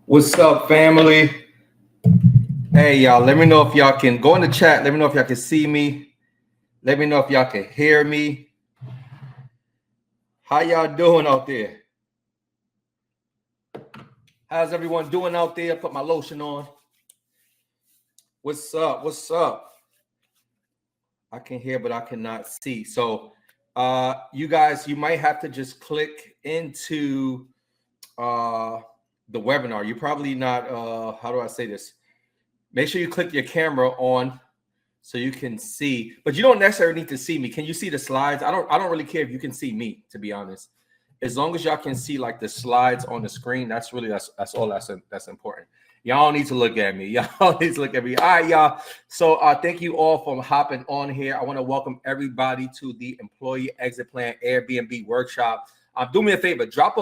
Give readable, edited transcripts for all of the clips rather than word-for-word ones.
What's up, family? Hey, y'all. Let me know if y'all can go in the chat. Let me know if y'all can see me. Let me know if y'all can hear me. How y'all doing out there? How's everyone doing out there? Put my lotion on. What's up? What's up? I can hear, but I cannot see. So, you guys, you might have to just click into the webinar. You're probably not. How do I say this? Make sure you click your camera on so you can see, but you don't necessarily need to see me. Can you see the slides? I don't really care if you can see me, to be honest. As long as y'all can see like the slides on the screen, that's all that's important. Y'all don't need to look at me. Y'all need to look at me. All right, y'all. So thank you all for hopping on here. I want to welcome everybody to the Employee Exit Plan Airbnb workshop. Do me a favor, drop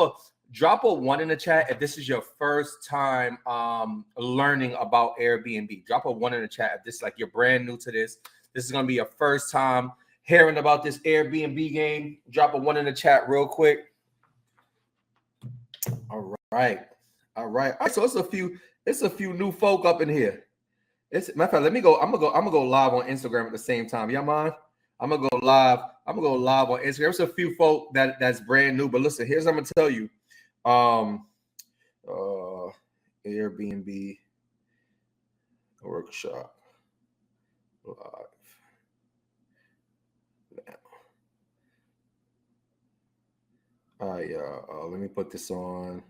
a 1 in the chat if this is your first time learning about Airbnb. Drop a 1 in the chat if this, like, you're brand new to this. This is gonna be your first time hearing about this Airbnb game. Drop a 1 in the chat real quick. All right. So it's a few new folk up in here. Matter of fact, let me go. I'm gonna go live on Instagram at the same time. Y'all mind? I'm gonna go live on Instagram. There's a few folk that's brand new, but listen, here's what I'm gonna tell you. Airbnb workshop live now. All right, y'all. Let me put this on.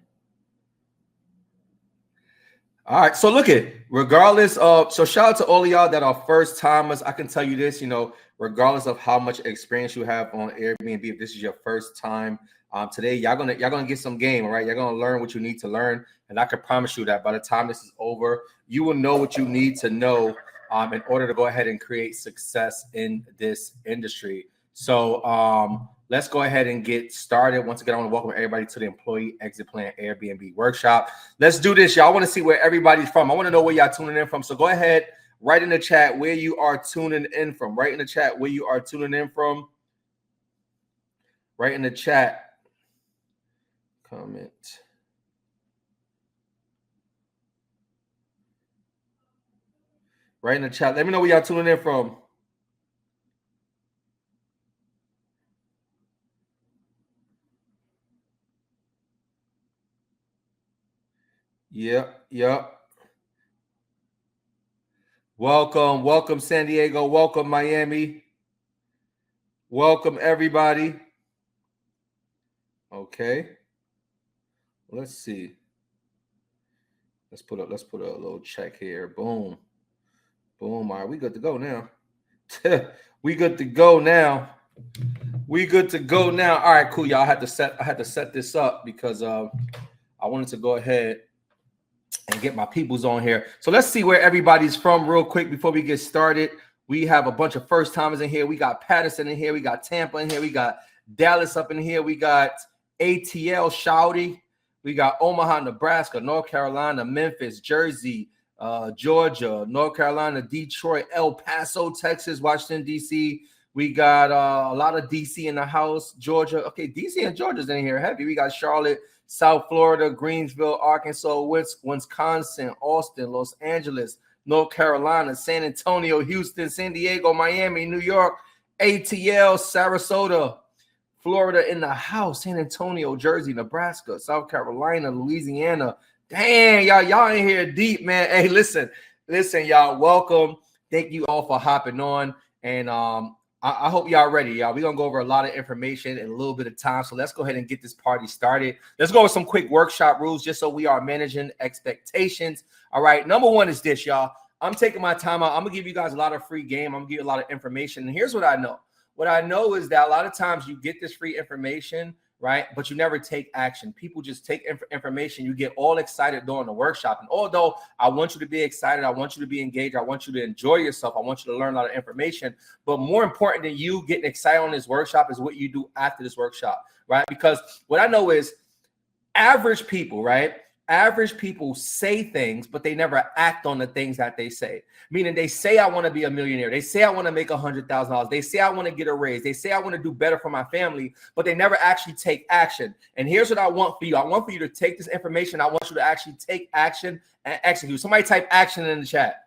All right, so look at, regardless of, so shout out to all of y'all that are first timers. I can tell you this, regardless of how much experience you have on Airbnb, if this is your first time today, y'all gonna get some game, all right? You're gonna learn what you need to learn, and I can promise you that by the time this is over, you will know what you need to know in order to go ahead and create success in this industry. So let's go ahead and get started. Once again, I want to welcome everybody to the Employee Exit Plan Airbnb workshop. Let's do this, y'all. I want to see where everybody's from. I want to know where y'all tuning in from. So go ahead, write in the chat where you are tuning in from. Write in the chat where you are tuning in from. Write in the chat. Comment. Write in the chat. Let me know where y'all tuning in from. Yep. Welcome San Diego. Welcome Miami. Welcome everybody. Okay. Let's see. Let's put a little check here. Boom. All right, we good to go now. We good to go now. All right, cool, y'all. I had to set this up because I wanted to go ahead and get my peoples on here. So let's see where everybody's from real quick before we get started. We have a bunch of first timers in here. We got Patterson in here. We got Tampa in here. We got Dallas up in here. We got ATL Shouty. We got Omaha, Nebraska, North Carolina, Memphis, Jersey, Georgia, North Carolina, Detroit, El Paso, Texas, Washington, D.C. We got a lot of D.C. in the house, Georgia. Okay, D.C. and Georgia's in here heavy. We got Charlotte, South Florida, Greensville, Arkansas, Wisconsin, Austin, Los Angeles, North Carolina, San Antonio, Houston, San Diego, Miami, New York, ATL, Sarasota, Florida in the house, San Antonio, Jersey, Nebraska, South Carolina, Louisiana. Dang, y'all in here deep, man. Hey, listen, y'all. Welcome. Thank you all for hopping on. And I hope y'all ready, y'all. We're going to go over a lot of information in a little bit of time. So let's go ahead and get this party started. Let's go over some quick workshop rules just so we are managing expectations. All right. Number one is this, y'all. I'm taking my time out. I'm going to give you guys a lot of free game. I'm going to give you a lot of information. And here's what I know. What I know is that a lot of times you get this free information, right? But you never take action. People just take information. You get all excited during the workshop. And although I want you to be excited, I want you to be engaged, I want you to enjoy yourself, I want you to learn a lot of information. But more important than you getting excited on this workshop is what you do after this workshop, right? Because what I know is average people, right? Average people say things, but they never act on the things that they say. Meaning they say, I want to be a millionaire. They say, I want to make $100,000. They say, I want to get a raise. They say, I want to do better for my family, but they never actually take action. And here's what I want for you. I want for you to take this information. I want you to actually take action and execute. Somebody type action in the chat.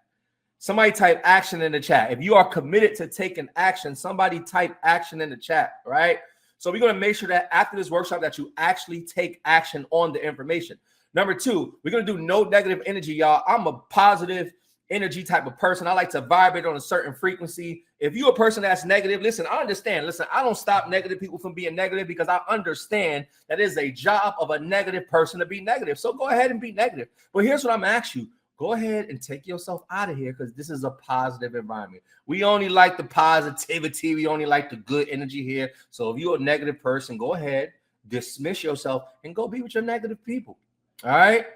Somebody type action in the chat. If you are committed to taking action, somebody type action in the chat, right? So we're going to make sure that after this workshop that you actually take action on the information. Number 2, we're going to do no negative energy, y'all. I'm a positive energy type of person. I like to vibrate on a certain frequency. If you're a person that's negative, listen, I understand. Listen, I don't stop negative people from being negative because I understand that it is a job of a negative person to be negative. So go ahead and be negative. But here's what I'm asking you. Go ahead and take yourself out of here because this is a positive environment. We only like the positivity. We only like the good energy here. So if you're a negative person, go ahead, dismiss yourself, and go be with your negative people. All right.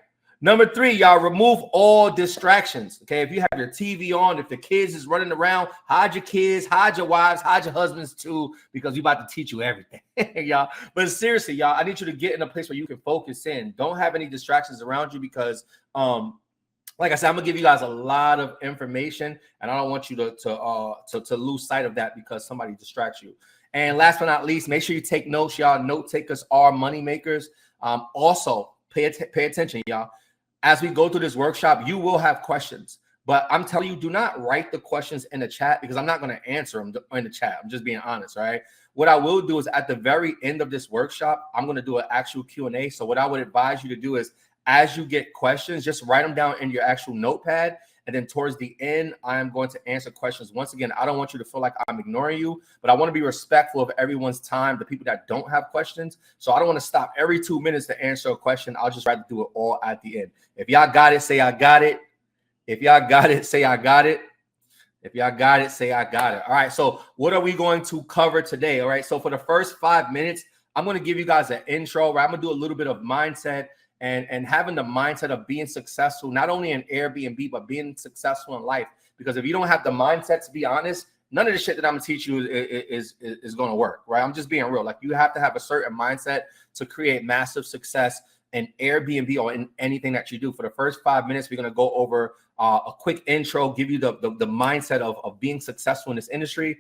Number 3, y'all, remove all distractions. Okay. If you have your TV on, if the kids is running around, hide your kids, hide your wives, hide your husbands too, because we're about to teach you everything, y'all. But seriously, y'all, I need you to get in a place where you can focus in. Don't have any distractions around you because, like I said, I'm gonna give you guys a lot of information, and I don't want you to lose sight of that because somebody distracts you. And last but not least, make sure you take notes, y'all. Note takers are money makers. Also, pay attention, y'all. As we go through this workshop, you will have questions, but I'm telling you, do not write the questions in the chat because I'm not going to answer them in the chat. I'm just being honest, right? What I will do is at the very end of this workshop, I'm going to do an actual Q&A. So what I would advise you to do is as you get questions, just write them down in your actual notepad. And then towards the end, I am going to answer questions. Once again, I don't want you to feel like I'm ignoring you, but I want to be respectful of everyone's time, the people that don't have questions. So I don't want to stop every 2 minutes to answer a question. I'll just rather do it all at the end. If y'all got it, say I got it. If y'all got it, say I got it. If y'all got it, say I got it. All right. So what are we going to cover today? All right. So for the first 5 minutes, I'm going to give you guys an intro, right? I'm going to do a little bit of mindset. And having the mindset of being successful, not only in Airbnb, but being successful in life. Because if you don't have the mindset, to be honest, none of the shit that I'm going to teach you is going to work, right? I'm just being real. Like you have to have a certain mindset to create massive success in Airbnb or in anything that you do. For the first 5 minutes, we're going to go over a quick intro, give you the mindset of being successful in this industry.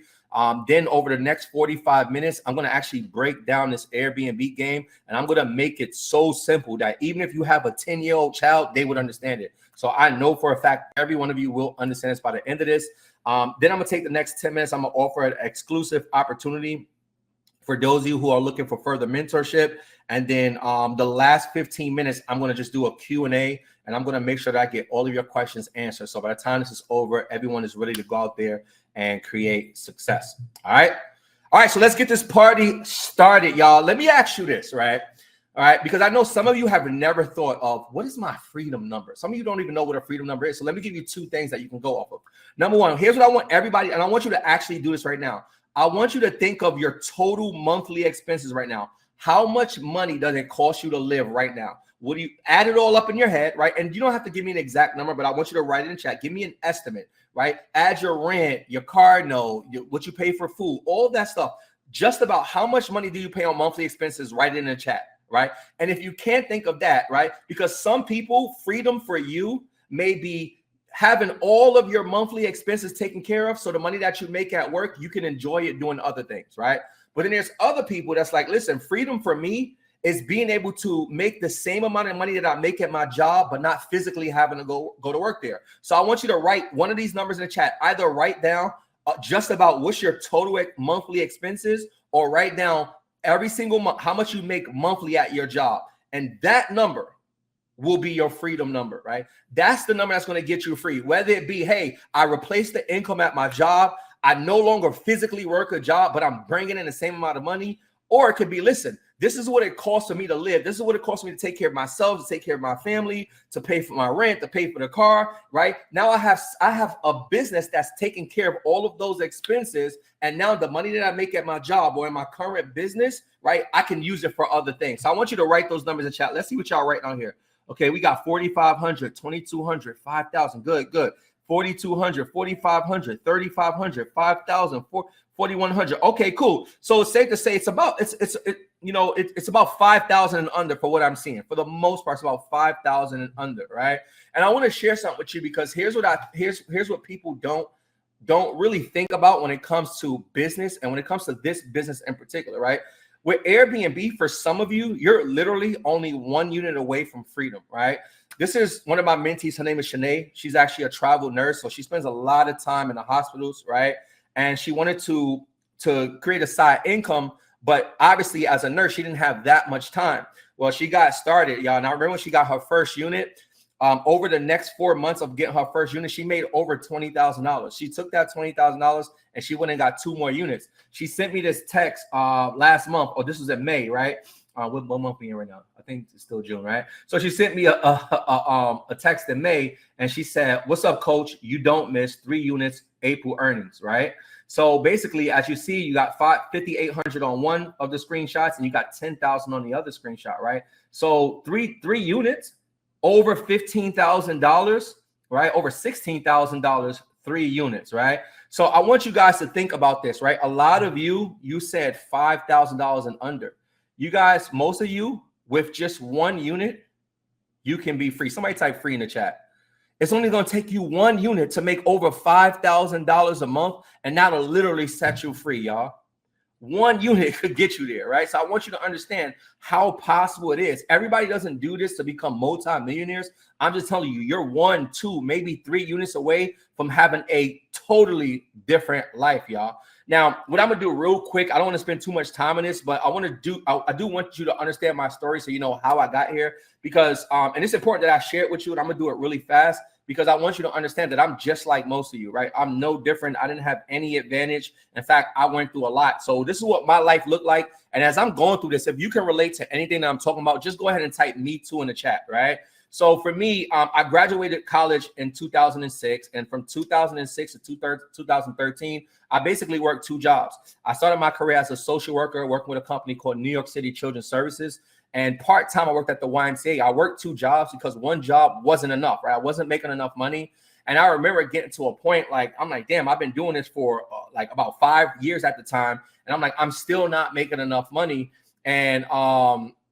Then over the next 45 minutes, I'm going to actually break down this Airbnb game, and I'm going to make it so simple that even if you have a 10-year-old child, they would understand it. So I know for a fact, every one of you will understand this by the end of this. Then I'm going to take the next 10 minutes. I'm going to offer an exclusive opportunity for those of you who are looking for further mentorship. And then the last 15 minutes, I'm going to just do a Q&A, and I'm going to make sure that I get all of your questions answered. So by the time this is over, everyone is ready to go out there and create success. All right. All right. So let's get this party started, y'all. Let me ask you this, right? All right. Because I know some of you have never thought of what is my freedom number. Some of you don't even know what a freedom number is. So let me give you 2 things that you can go off of. Number 1, here's what I want everybody, and I want you to actually do this right now. I want you to think of your total monthly expenses right now. How much money does it cost you to live right now? What do you add it all up in your head, right? And you don't have to give me an exact number, but I want you to write it in chat. Give me an estimate, right? Add your rent, your car note, what you pay for food, all that stuff. Just about how much money do you pay on monthly expenses? Write it in the chat, right? And if you can't think of that, right? Because some people, freedom for you may be having all of your monthly expenses taken care of. So the money that you make at work, you can enjoy it doing other things, right? But then there's other people that's like, listen, freedom for me is being able to make the same amount of money that I make at my job, but not physically having to go to work there. So I want you to write one of these numbers in the chat. Either write down just about what's your total monthly expenses, or write down every single month how much you make monthly at your job. And that number will be your freedom number, right? That's the number that's going to get you free. Whether it be, hey, I replaced the income at my job, I no longer physically work a job, but I'm bringing in the same amount of money. Or it could be, listen, this is what it costs for me to live. This is what it costs me to take care of myself, to take care of my family, to pay for my rent, to pay for the car, right? Now I have a business that's taking care of all of those expenses. And now the money that I make at my job or in my current business, right, I can use it for other things. So I want you to write those numbers in chat. Let's see what y'all writing on here. Okay, we got 4,500, 2,200, 5,000. Good, good. 4,200, 4,500, 3,500, 5,000, 4,100. Okay, cool. So it's safe to say you know, it's about 5,000 and under for what I'm seeing. For the most part, it's about 5,000 and under, right? And I want to share something with you because here's what people don't really think about when it comes to business and when it comes to this business in particular, right? With Airbnb, for some of you, you're literally only 1 unit away from freedom, right? This is one of my mentees. Her name is Shanae. She's actually a travel nurse, so she spends a lot of time in the hospitals, right? And she wanted to create a side income, but obviously as a nurse, she didn't have that much time. Well, she got started, y'all. And I remember when she got her first unit, over the next 4 months of getting her first unit, she made over $20,000. She took that $20,000 and she went and got 2 more units. She sent me this text last month. Oh, this was in May, right? What month are we in right now? I think it's still June, right? So she sent me a text in May, and she said, "What's up, coach? You don't miss 3 units April earnings," right? So basically, as you see, you got 5,800 on one of the screenshots, and you got 10,000 on the other screenshot, right? So three units, over $15,000, right? Over $16,000, 3 units, right? So I want you guys to think about this, right? A lot of you said $5,000 and under. You guys, most of you, with just 1 unit, you can be free. Somebody type free in the chat. It's only going to take you 1 unit to make over $5,000 a month, and that'll literally set you free, y'all. 1 unit could get you there, right? So I want you to understand how possible it is. Everybody doesn't do this to become multi-millionaires. I'm just telling you, you're 1, 2, maybe 3 units away from having a totally different life, y'all. Now, what I'm gonna do real quick, I don't want to spend too much time on this, but I do want you to understand my story so you know how I got here, because and it's important that I share it with you, and I'm gonna do it really fast because I want you to understand that I'm just like most of you, right? I'm no different. I didn't have any advantage. In fact, I went through a lot. So this is what my life looked like. And as I'm going through this, if you can relate to anything that I'm talking about, just go ahead and type me too in the chat, right? So for me, I graduated college in 2006, and from 2006 to 2013, I basically worked 2 jobs. I started my career as a social worker, working with a company called New York City Children's Services. And part-time, I worked at the YMCA. I worked 2 jobs because 1 job wasn't enough, right? I wasn't making enough money. And I remember getting to a point like, I'm like, damn, I've been doing this for like about 5 years at the time. And I'm like, I'm still not making enough money. And,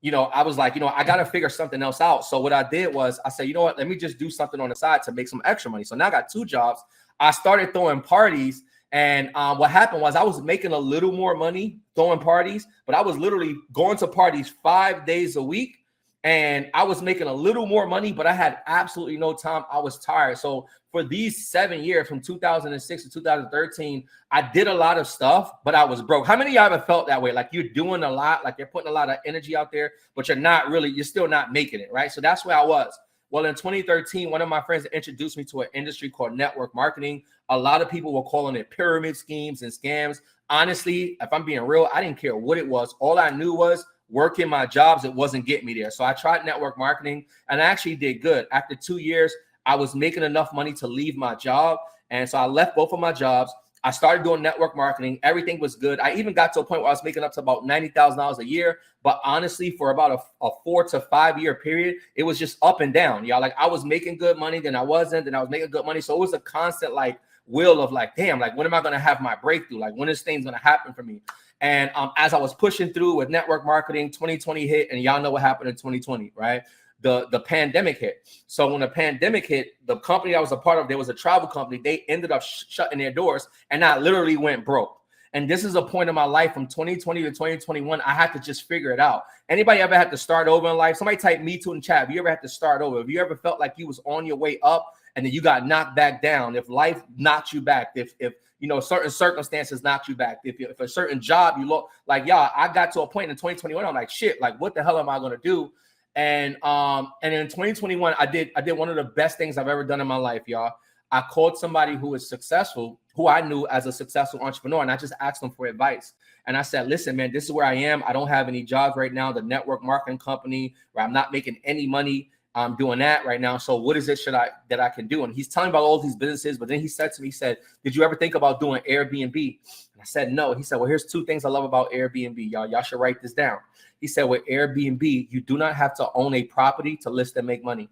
you know, I was like, you know, I got to figure something else out. So what I did was I said, you know what, let me just do something on the side to make some extra money. So now I got 2 jobs. I started throwing parties. And what happened was I was making a little more money throwing parties, but I was literally going to parties 5 days a week. And I was making a little more money, but I had absolutely no time. I was tired. So for these 7 years, from 2006 to 2013, I did a lot of stuff, but I was broke. How many of y'all ever felt that way? Like you're doing a lot, like you're putting a lot of energy out there, but you're still not making it, right? So that's where I was. Well, in 2013, one of my friends introduced me to an industry called network marketing. A lot of people were calling it pyramid schemes and scams. Honestly, if I'm being real, I didn't care what it was. All I knew was working my jobs, it wasn't getting me there. So I tried network marketing, and I actually did good. After 2 years, I was making enough money to leave my job. And so I left both of my jobs. I started doing network marketing. Everything was good. I even got to a point where I was making up to about $90,000 a year. But honestly, for about a 4 to 5 year period, it was just up and down. Y'all, like I was making good money, then I wasn't, then I was making good money. So it was a constant like wheel of like, damn, like when am I going to have my breakthrough? Like when is things going to happen for me? And as I was pushing through with network marketing, 2020 hit, and y'all know what happened in 2020, right? The pandemic hit. So when the pandemic hit, the company I was a part of, there was a travel company. They ended up shutting their doors, and I literally went broke. And this is a point in my life from 2020 to 2021. I had to just figure it out. Anybody ever had to start over in life? Somebody type me too in the chat. Have you ever had to start over? Have you ever felt like you was on your way up and then you got knocked back down? If life knocked you back, if you know, certain circumstances knocked you back, if a certain job you look like, y'all, I got to a point in 2021. I'm like, shit, like what the hell am I going to do? And in 2021, I did one of the best things I've ever done in my life, y'all. I called somebody who is successful, who I knew as a successful entrepreneur, and I just asked them for advice. And I said, listen, man, this is where I am. I don't have any jobs right now. The network marketing company where I'm not making any money. I'm doing that right now. So what is it that I can do? And he's telling me about all these businesses. But then he said to me, he said, did you ever think about doing Airbnb? And I said, no. He said, well, here's 2 things I love about Airbnb. Y'all should write this down. He said, with Airbnb, you do not have to own a property to list and make money.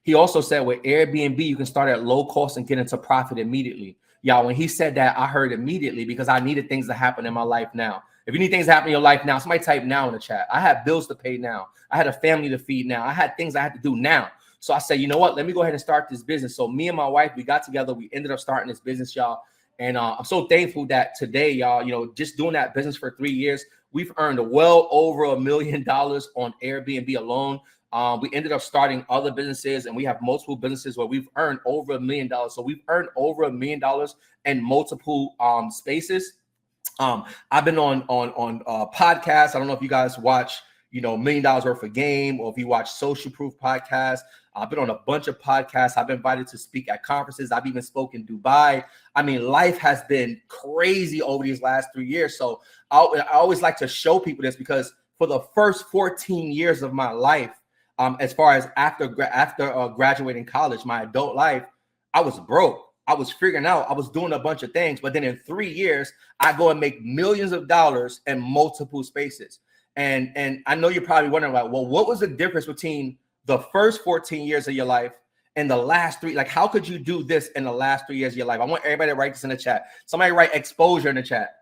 He also said with Airbnb, you can start at low cost and get into profit immediately. Y'all, when he said that, I heard immediately because I needed things to happen in my life now. If you need things to happen in your life now, somebody type now in the chat. I had bills to pay now. I had a family to feed now. I had things I had to do now. So I said, you know what? Let me go ahead and start this business. So me and my wife, we got together. We ended up starting this business, y'all. And I'm so thankful that today, y'all, just doing that business for 3 years, we've earned well over $1 million on Airbnb alone. We ended up starting other businesses, and we have multiple businesses where we've earned over $1 million. So we've earned over $1 million in multiple spaces. I've been on podcasts. I don't know if you guys watch, $1 million worth of game, or if you watch Social Proof podcast. I've been on a bunch of podcasts. I've been invited to speak at conferences. I've even spoken in Dubai. I mean, life has been crazy over these last 3 years. So I always like to show people this, because for the first 14 years of my life, as far as after graduating college, my adult life, I was broke. I was figuring out, I was doing a bunch of things, but then in 3 years, I go and make millions of dollars in multiple spaces. And I know you're probably wondering, like, well, what was the difference between the first 14 years of your life and the last 3? Like, how could you do this in the last 3 years of your life? I want everybody to write this in the chat. Somebody write exposure in the chat.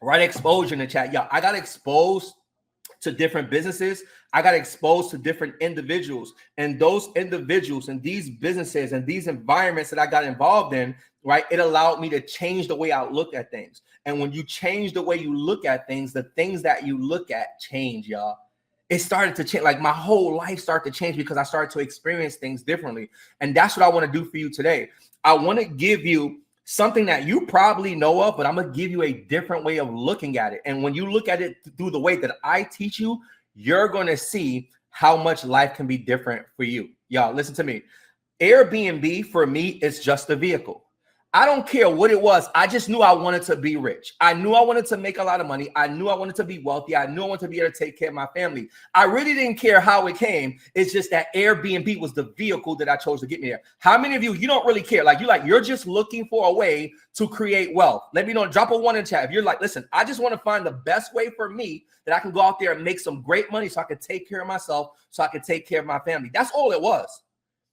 Write exposure in the chat. Yeah, I got exposed to different businesses. I got exposed to different individuals, and those individuals and these businesses and these environments that I got involved in, right? It allowed me to change the way I look at things. And when you change the way you look at things, the things that you look at change, y'all. It started to change. Like, my whole life started to change because I started to experience things differently. And that's what I want to do for you today. I want to give you something that you probably know of, but I'm going to give you a different way of looking at it. And when you look at it through the way that I teach you, you're going to see how much life can be different for you. Y'all, listen to me. Airbnb for me is just a vehicle. I don't care what it was. I just knew I wanted to be rich. I knew I wanted to make a lot of money. I knew I wanted to be wealthy. I knew I wanted to be able to take care of my family. I really didn't care how it came. It's just that Airbnb was the vehicle that I chose to get me there. How many of you don't really care? You're just looking for a way to create wealth. Let me know. Drop a 1 in chat. If you're like, listen, I just want to find the best way for me that I can go out there and make some great money so I can take care of myself, so I can take care of my family. That's all it was.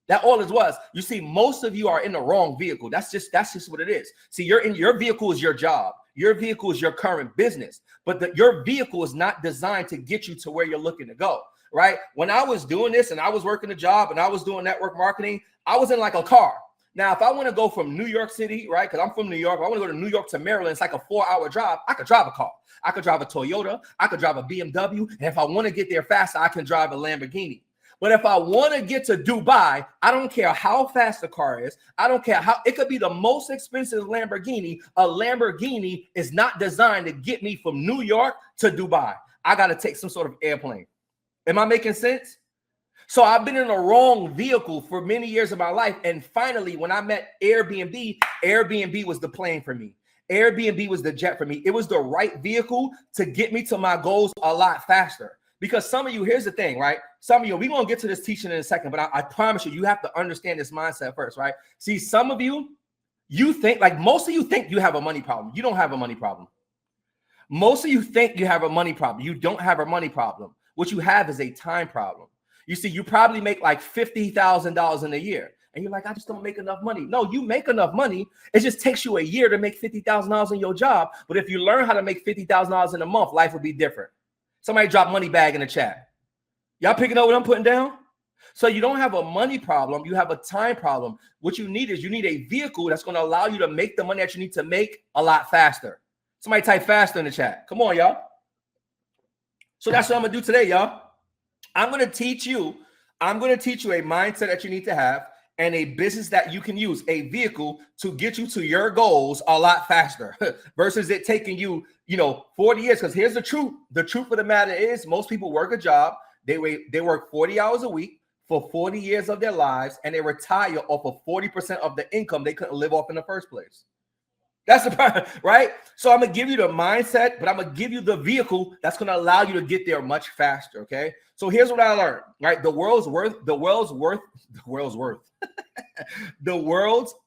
That all it was. You see, most of you are in the wrong vehicle. That's just what it is. See, your vehicle is your job. Your vehicle is your current business, but your vehicle is not designed to get you to where you're looking to go, right? When I was doing this and I was working a job and I was doing network marketing, I was in like a car. Now, if I want to go from New York City, right, because I'm from New York, if I want to go to New York to Maryland, it's like a 4-hour drive. I could drive a car. I could drive a Toyota. I could drive a BMW. And if I want to get there faster, I can drive a Lamborghini. But if I want to get to Dubai, I don't care how fast the car is. I don't care how, it could be the most expensive Lamborghini. A Lamborghini is not designed to get me from New York to Dubai. I got to take some sort of airplane. Am I making sense? So I've been in the wrong vehicle for many years of my life. And finally, when I met Airbnb, Airbnb was the plane for me. Airbnb was the jet for me. It was the right vehicle to get me to my goals a lot faster. Because some of you, here's the thing, right? Some of you, we're going to get to this teaching in a second, but I promise you, you have to understand this mindset first, right? See, some of you, you think, like most of you think you have a money problem. You don't have a money problem. Most of you think you have a money problem. You don't have a money problem. What you have is a time problem. You see, you probably make like $50,000 in a year. And you're like, I just don't make enough money. No, you make enough money. It just takes you a year to make $50,000 in your job. But if you learn how to make $50,000 in a month, life will be different. Somebody drop money bag in the chat. Y'all picking up what I'm putting down? So you don't have a money problem. You have a time problem. What you need is you need a vehicle that's going to allow you to make the money that you need to make a lot faster. Somebody type faster in the chat. Come on, y'all. So that's what I'm going to do today, y'all. I'm going to teach you a mindset that you need to have and a business that you can use, a vehicle to get you to your goals a lot faster versus it taking you, 40 years. Because here's the truth. The truth of the matter is most people work a job. They work 40 hours a week for 40 years of their lives, and they retire off of 40% of the income they couldn't live off in the first place. That's the problem, right? So I'm going to give you the mindset, but I'm going to give you the vehicle that's going to allow you to get there much faster, okay? So here's what I learned, right? The world's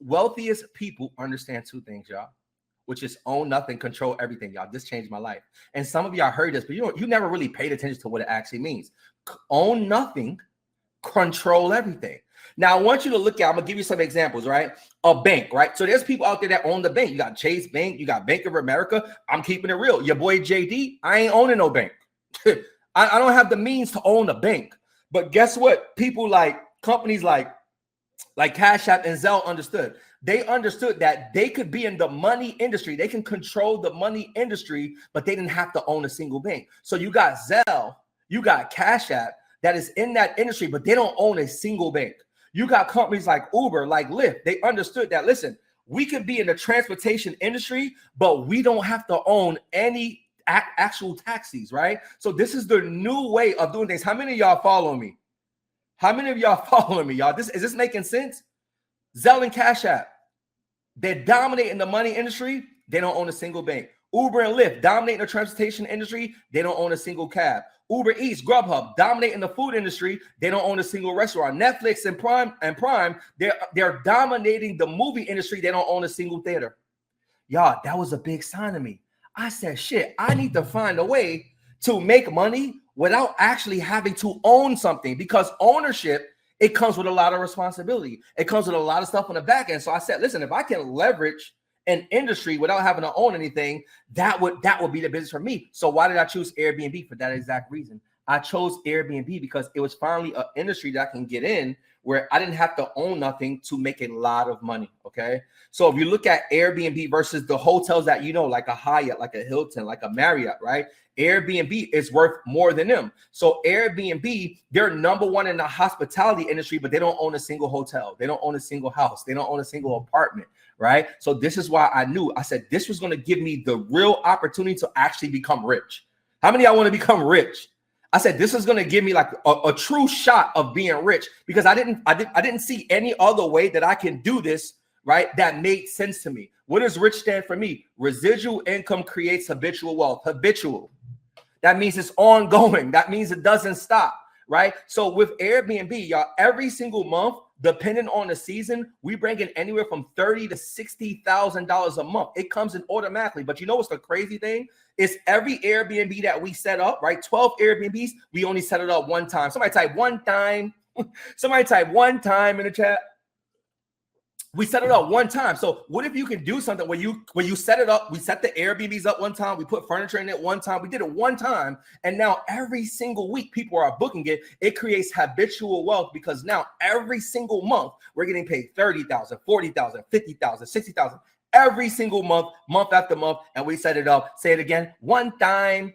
wealthiest people understand two things, y'all, which is own nothing, control everything, y'all. This changed my life. And some of y'all heard this, but you never really paid attention to what it actually means. Own nothing, control everything. Now, I want you to look at, I'm going to give you some examples, right? A bank, right? So there's people out there that own the bank. You got Chase Bank, you got Bank of America. I'm keeping it real. Your boy JD, I ain't owning no bank. I don't have the means to own a bank. But guess what? People like companies like Cash App and Zelle understood. They understood that they could be in the money industry. They can control the money industry, but they didn't have to own a single bank. So you got Zelle, you got Cash App that is in that industry, but they don't own a single bank. You got companies like Uber, like Lyft. They understood that, listen, we could be in the transportation industry, but we don't have to own any actual taxis, right? So this is the new way of doing things. How many of y'all follow me? How many of y'all following me, y'all? Is this making sense? Zelle and Cash App, they're dominating the money industry. They don't own a single bank. Uber and Lyft, dominating the transportation industry. They don't own a single cab. Uber Eats, Grubhub, dominating the food industry. They don't own a single restaurant. Netflix and Prime, they're dominating the movie industry. They don't own a single theater. Y'all, that was a big sign to me. I said, shit, I need to find a way to make money without actually having to own something, because ownership, it comes with a lot of responsibility. It comes with a lot of stuff on the back end. So I said, listen, if I can leverage an industry without having to own anything, that would be the business for me. So why did I choose Airbnb? For that exact reason. I chose Airbnb because it was finally an industry that I can get in where I didn't have to own nothing to make a lot of money. Okay. So if you look at Airbnb versus the hotels that, you know, like a Hyatt, like a Hilton, like a Marriott, right? Airbnb is worth more than them. So Airbnb, they're number one in the hospitality industry, but they don't own a single hotel. They don't own a single house. They don't own a single apartment, right? So this is why I said this was going to give me the real opportunity to actually become rich. How many of y'all want to become rich? I said this is going to give me like a true shot of being rich, because I didn't see any other way that I can do this, right? That made sense to me. What does rich stand for me? Residual income creates habitual wealth. Habitual. That means it's ongoing. That means it doesn't stop, right? So with Airbnb, y'all, every single month, depending on the season, we bring in anywhere from $30,000 to $60,000 a month. It comes in automatically. But you know what's the crazy thing? It's every Airbnb that we set up, right? 12 Airbnbs, we only set it up one time. Somebody type one time. Somebody type one time in the chat. We set it up one time. So what if you can do something where you set it up, we set the Airbnbs up one time, we put furniture in it one time, we did it one time, and now every single week people are booking it. It creates habitual wealth, because now every single month we're getting paid $30,000, $40,000, $50,000, $60,000 every single month, month after month, and we set it up. Say it again, one time.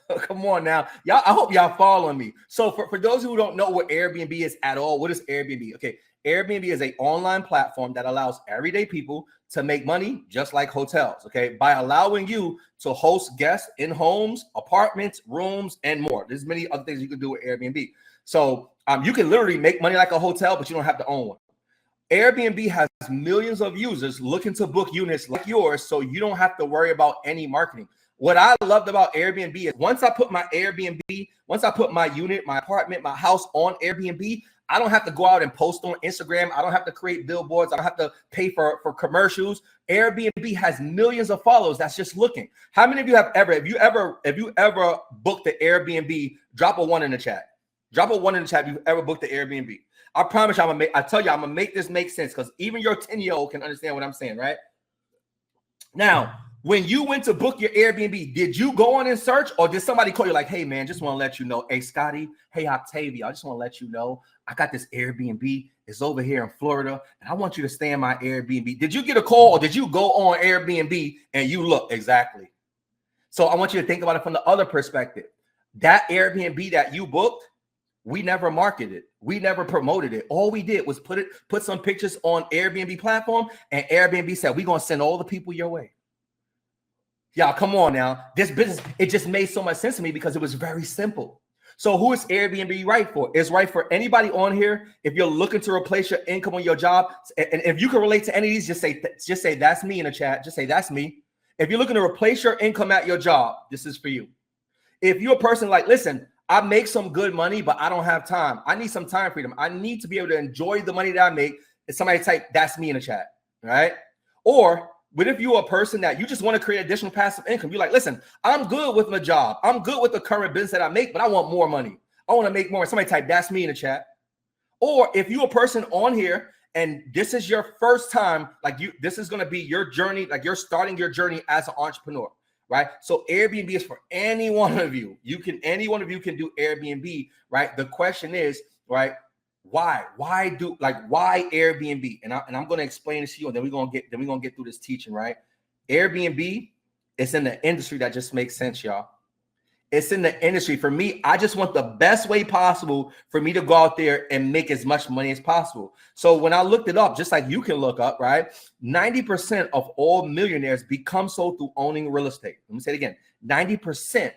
Come on now, y'all. I hope y'all following me. So for those who don't know what Airbnb is at all, what is Airbnb? Okay. Airbnb is an online platform that allows everyday people to make money just like hotels, okay, by allowing you to host guests in homes, apartments, rooms, and more. There's many other things you can do with Airbnb. So you can literally make money like a hotel, but you don't have to own one. Airbnb has millions of users looking to book units like yours, so you don't have to worry about any marketing. What I loved about Airbnb is once I put my Airbnb, once I put my unit, my apartment, my house on Airbnb, I don't have to go out and post on Instagram. I don't have to create billboards. I don't have to pay for commercials. Airbnb has millions of followers that's just looking. How many of you have ever, if you ever booked the Airbnb, drop a 1 in the chat. Drop a 1 in the chat if you've ever booked the Airbnb. I promise you, I tell you, I'm gonna make this make sense, because even your 10-year-old can understand what I'm saying, right? Now, when you went to book your Airbnb, did you go on and search, or did somebody call you like, hey man, just want to let you know, hey Scotty, hey Octavia, I just want to let you know, I got this Airbnb. It's over here in Florida, and I want you to stay in my Airbnb. Did you get a call, or did you go on Airbnb and you look? Exactly. So I want you to think about it from the other perspective. That Airbnb that you booked, we never marketed it. We never promoted it. All we did was put some pictures on Airbnb platform, and Airbnb said, we're going to send all the people your way. Y'all, come on now. This business, it just made so much sense to me because it was very simple. So who is Airbnb right for? It's right for anybody on here. If you're looking to replace your income on your job, and if you can relate to any of these, just say that's me in the chat. Just say that's me. If you're looking to replace your income at your job, this is for you. If you're a person like, listen, I make some good money, but I don't have time. I need some time freedom. I need to be able to enjoy the money that I make. And somebody type, that's me in the chat, right? Or what if you're a person that you just want to create additional passive income? You're like, listen, I'm good with my job. I'm good with the current business that I make, but I want more money. I want to make more. Somebody type, that's me in the chat. Or if you're a person on here and this is your first time, like this is going to be your journey, like you're starting your journey as an entrepreneur, right? So Airbnb is for any one of you. Any one of you can do Airbnb, right? The question is, right, why Airbnb? And I'm going to explain this to you, and then we're going to get through this teaching, right? Airbnb is in the industry that just makes sense, y'all. It's in the industry. For me, I just want the best way possible for me to go out there and make as much money as possible. So when I looked it up, just like you can look up, right? 90% of all millionaires become so through owning real estate. Let me say it again. 90%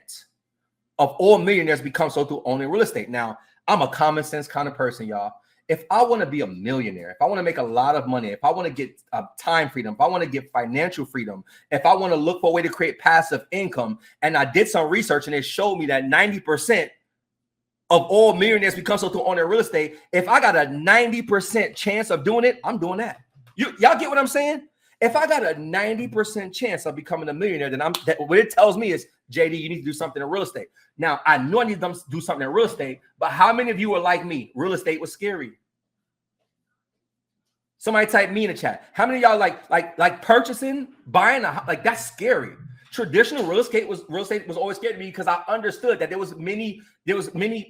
of all millionaires become so through owning real estate. Now, I'm a common sense kind of person, y'all. If I want to be a millionaire, if I want to make a lot of money, if I want to get time freedom, if I want to get financial freedom, if I want to look for a way to create passive income, and I did some research and it showed me that 90% of all millionaires become so through owning real estate. If I got a 90% chance of doing it, I'm doing that. Y'all get what I'm saying? If I got a 90% chance of becoming a millionaire, then what it tells me is, JD, you need to do something in real estate. Now, I know I need to do something in real estate, but how many of you are like me? Real estate was scary. Somebody type me in the chat. How many of y'all like purchasing, buying like that's scary? Traditional real estate was always scary to me because I understood that there was many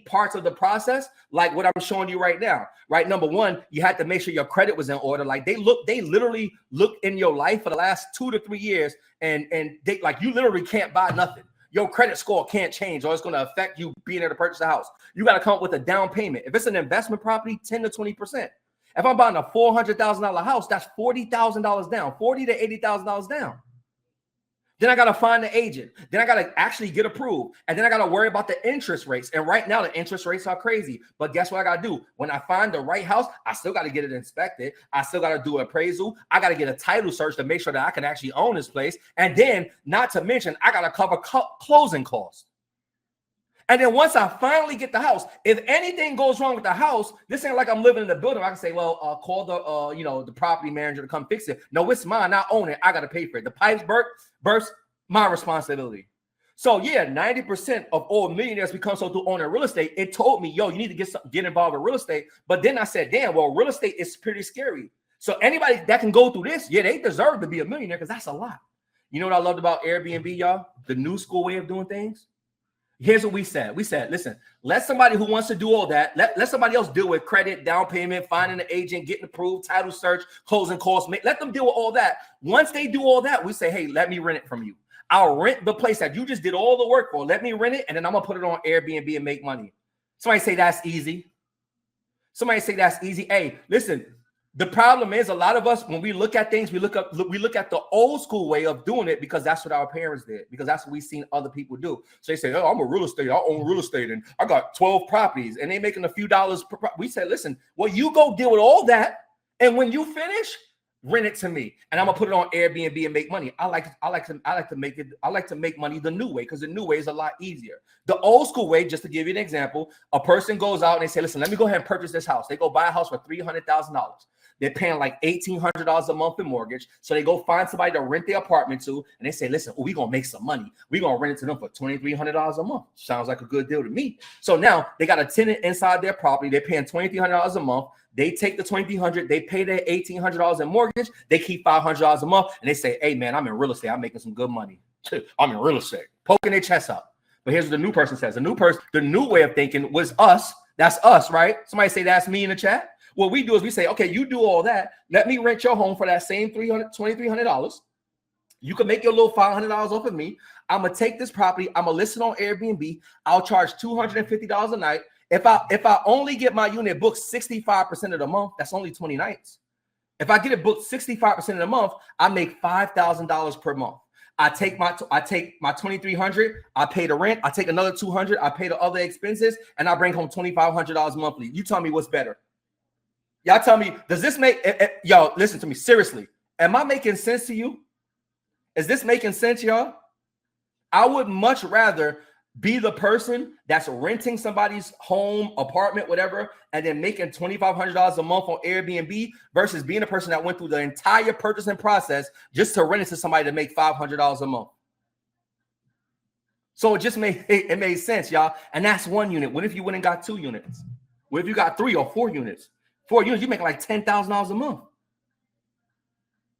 parts of the process, like what I'm showing you right now. Right, number one, you had to make sure your credit was in order. Like they literally look in your life for the last 2 to 3 years, and they like you literally can't buy nothing. Your credit score can't change, or it's going to affect you being able to purchase a house. You got to come up with a down payment. If it's an investment property, 10 to 20%. If I'm buying a $400,000 house, that's $40,000 down, $40,000 to $80,000 down. Then I got to find the agent. Then I got to actually get approved. And then I got to worry about the interest rates. And right now, the interest rates are crazy. But guess what I got to do? When I find the right house, I still got to get it inspected. I still got to do an appraisal. I got to get a title search to make sure that I can actually own this place. And then, not to mention, I got to cover closing costs. And then once I finally get the house, if anything goes wrong with the house, this ain't like I'm living in the building. I can say, well, call the property manager to come fix it. No, it's mine. I own it. I got to pay for it. The pipes burst, my responsibility. So yeah, 90% of all millionaires become so through owning real estate. It told me, yo, you need to get involved in real estate. But then I said, damn, well, real estate is pretty scary. So anybody that can go through this, yeah, they deserve to be a millionaire because that's a lot. You know what I loved about Airbnb, y'all? The new school way of doing things. Here's what we said. We said, listen, let somebody who wants to do all that, let somebody else deal with credit, down payment, finding an agent, getting approved, title search, closing costs. Let them deal with all that. Once they do all that, we say, hey, let me rent it from you. I'll rent the place that you just did all the work for. Let me rent it, and then I'm going to put it on Airbnb and make money. Somebody say that's easy. Somebody say that's easy. Hey, listen. The problem is a lot of us, when we look at things, we look at the old school way of doing it because that's what our parents did, because that's what we've seen other people do. So they say, oh, I'm a real estate. I own real estate and I got 12 properties and they making a few dollars per we said, listen, well, you go deal with all that. And when you finish, rent it to me. And I'm gonna put it on Airbnb and make money. I like to make money the new way because the new way is a lot easier. The old school way, just to give you an example, a person goes out and they say, listen, let me go ahead and purchase this house. They go buy a house for $300,000. They're paying like $1,800 a month in mortgage. So they go find somebody to rent their apartment to. And they say, listen, we're going to make some money. We're going to rent it to them for $2,300 a month. Sounds like a good deal to me. So now they got a tenant inside their property. They're paying $2,300 a month. They take the $2,300. They pay their $1,800 in mortgage. They keep $500 a month. And they say, hey, man, I'm in real estate. I'm making some good money. I'm in real estate. Poking their chest up. But here's what the new person says. The new way of thinking was us. That's us, right? Somebody say that's me in the chat. What we do is we say, okay, you do all that. Let me rent your home for that same $2,300. You can make your little $500 off of me. I'm going to take this property. I'm going to list it on Airbnb. I'll charge $250 a night. If I only get my unit booked 65% of the month, that's only 20 nights. If I get it booked 65% of the month, I make $5,000 per month. I take my $2,300. I pay the rent. I take another $200. I pay the other expenses, and I bring home $2,500 monthly. You tell me what's better. Y'all tell me, does this make, y'all listen to me seriously. Am I making sense to you? Is this making sense, y'all? I would much rather be the person that's renting somebody's home, apartment, whatever, and then making $2,500 a month on Airbnb versus being a person that went through the entire purchasing process just to rent it to somebody to make $500 a month. So it just made sense, y'all. And that's one unit. What if you went and got 2 units? What if you got 3 or 4 units? 4 units, you make like $10,000 a month.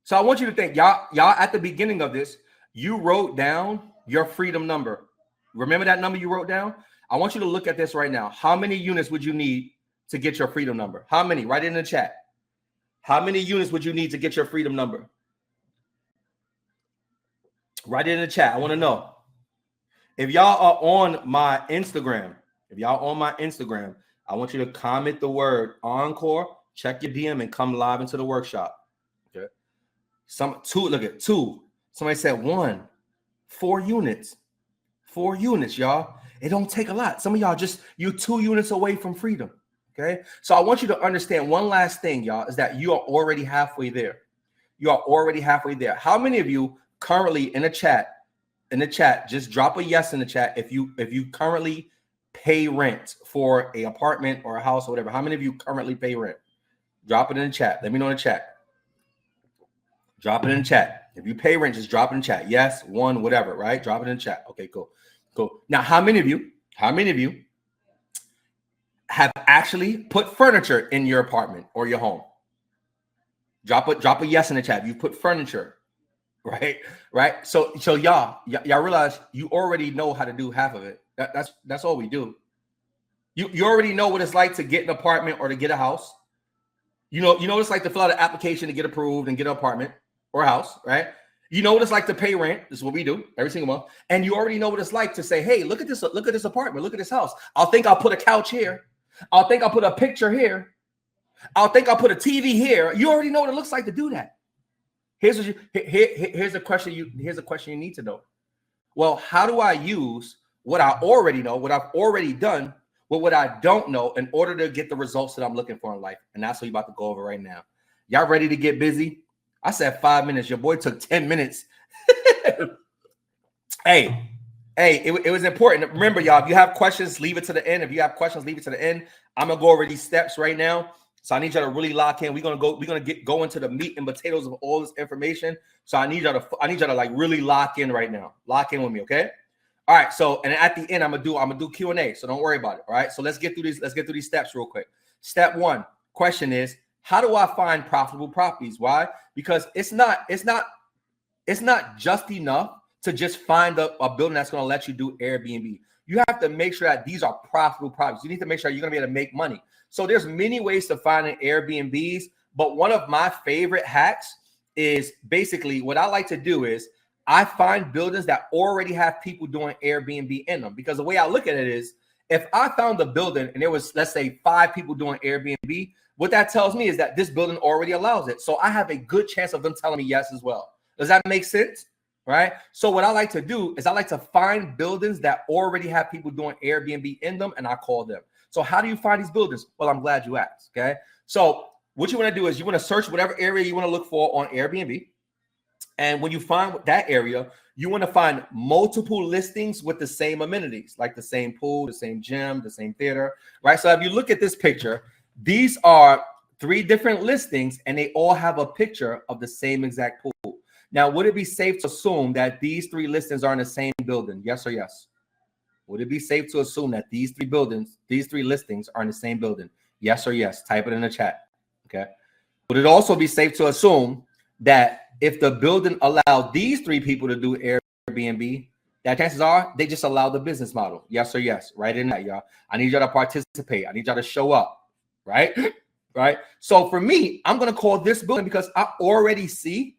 So I want you to think, y'all at the beginning of this, you wrote down your freedom number. Remember that number you wrote down? I want you to look at this right now. How many units would you need to get your freedom number? How many? Write it in the chat. How many units would you need to get your freedom number? Write it in the chat. I want to know. If y'all are on my Instagram, I want you to comment the word Encore, check your DM, and come live into the workshop. Okay. Look at 2. Somebody said 1. 4 units. 4 units, y'all. It don't take a lot. Some of y'all you're 2 units away from freedom. Okay. So I want you to understand one last thing, y'all, is that you are already halfway there. You are already halfway there. How many of you currently in the chat, just drop a yes in the chat if you currently pay rent for an apartment or a house or whatever? How many of you currently pay rent? Drop it in the chat. Let me know in the chat. Drop it in the chat. If you pay rent, just drop it in the chat. Yes, 1, whatever, right? Drop it in the chat. Okay, cool. Now, how many of you have actually put furniture in your apartment or your home? Drop a yes in the chat. You put furniture, right? So y'all realize you already know how to do half of it. That's all we do. You already know what it's like to get an apartment or to get a house. You know what it's like to fill out an application to get approved and get an apartment or a house, right? You know what it's like to pay rent. This is what we do every single month. And you already know what it's like to say, hey, look at this apartment, look at this house. I'll put a couch here. I'll put a picture here. I'll put a TV here. You already know what it looks like to do that. Here's a question you need to know. Well, how do I use what I already know, what I've already done, with what I don't know in order to get the results that I'm looking for in life? And that's what you're about to go over right now. Y'all ready to get busy? I said 5 minutes. Your boy took 10 minutes. Hey, it was important. Remember, y'all, if you have questions, leave it to the end. I'm going to go over these steps right now. So I need y'all to really lock in. We're gonna go into the meat and potatoes of all this information. So I need y'all to like really lock in right now. Lock in with me, okay? All right. So and at the end, I'm gonna do Q&A. So don't worry about it. All right. So let's get through these. Let's get through these steps real quick. Step 1 question is, how do I find profitable properties? Why? Because it's not just enough to just find a building that's gonna let you do Airbnb. You have to make sure that these are profitable properties. You need to make sure you're gonna be able to make money. So there's many ways to find an Airbnbs, but one of my favorite hacks is basically what I like to do is I find buildings that already have people doing Airbnb in them. Because the way I look at it is, if I found a building and there was, let's say, 5 people doing Airbnb, what that tells me is that this building already allows it. So I have a good chance of them telling me yes as well. Does that make sense? Right? So what I like to do is I like to find buildings that already have people doing Airbnb in them, and I call them. So how do you find these buildings? Well, I'm glad you asked. Okay. So what you want to do is you want to search whatever area you want to look for on Airbnb. And when you find that area, you want to find multiple listings with the same amenities, like the same pool, the same gym, the same theater, right? So if you look at this picture, these are 3 different listings and they all have a picture of the same exact pool. Now, would it be safe to assume that these 3 listings are in the same building? Yes or yes? Would it be safe to assume that these 3 listings are in the same building? Yes or yes? Type it in the chat. Okay. Would it also be safe to assume that if the building allowed these 3 people to do Airbnb, that chances are they just allow the business model? Yes or yes? Right in that, y'all. I need y'all to participate. I need y'all to show up. Right? Right. So for me, I'm going to call this building because I already see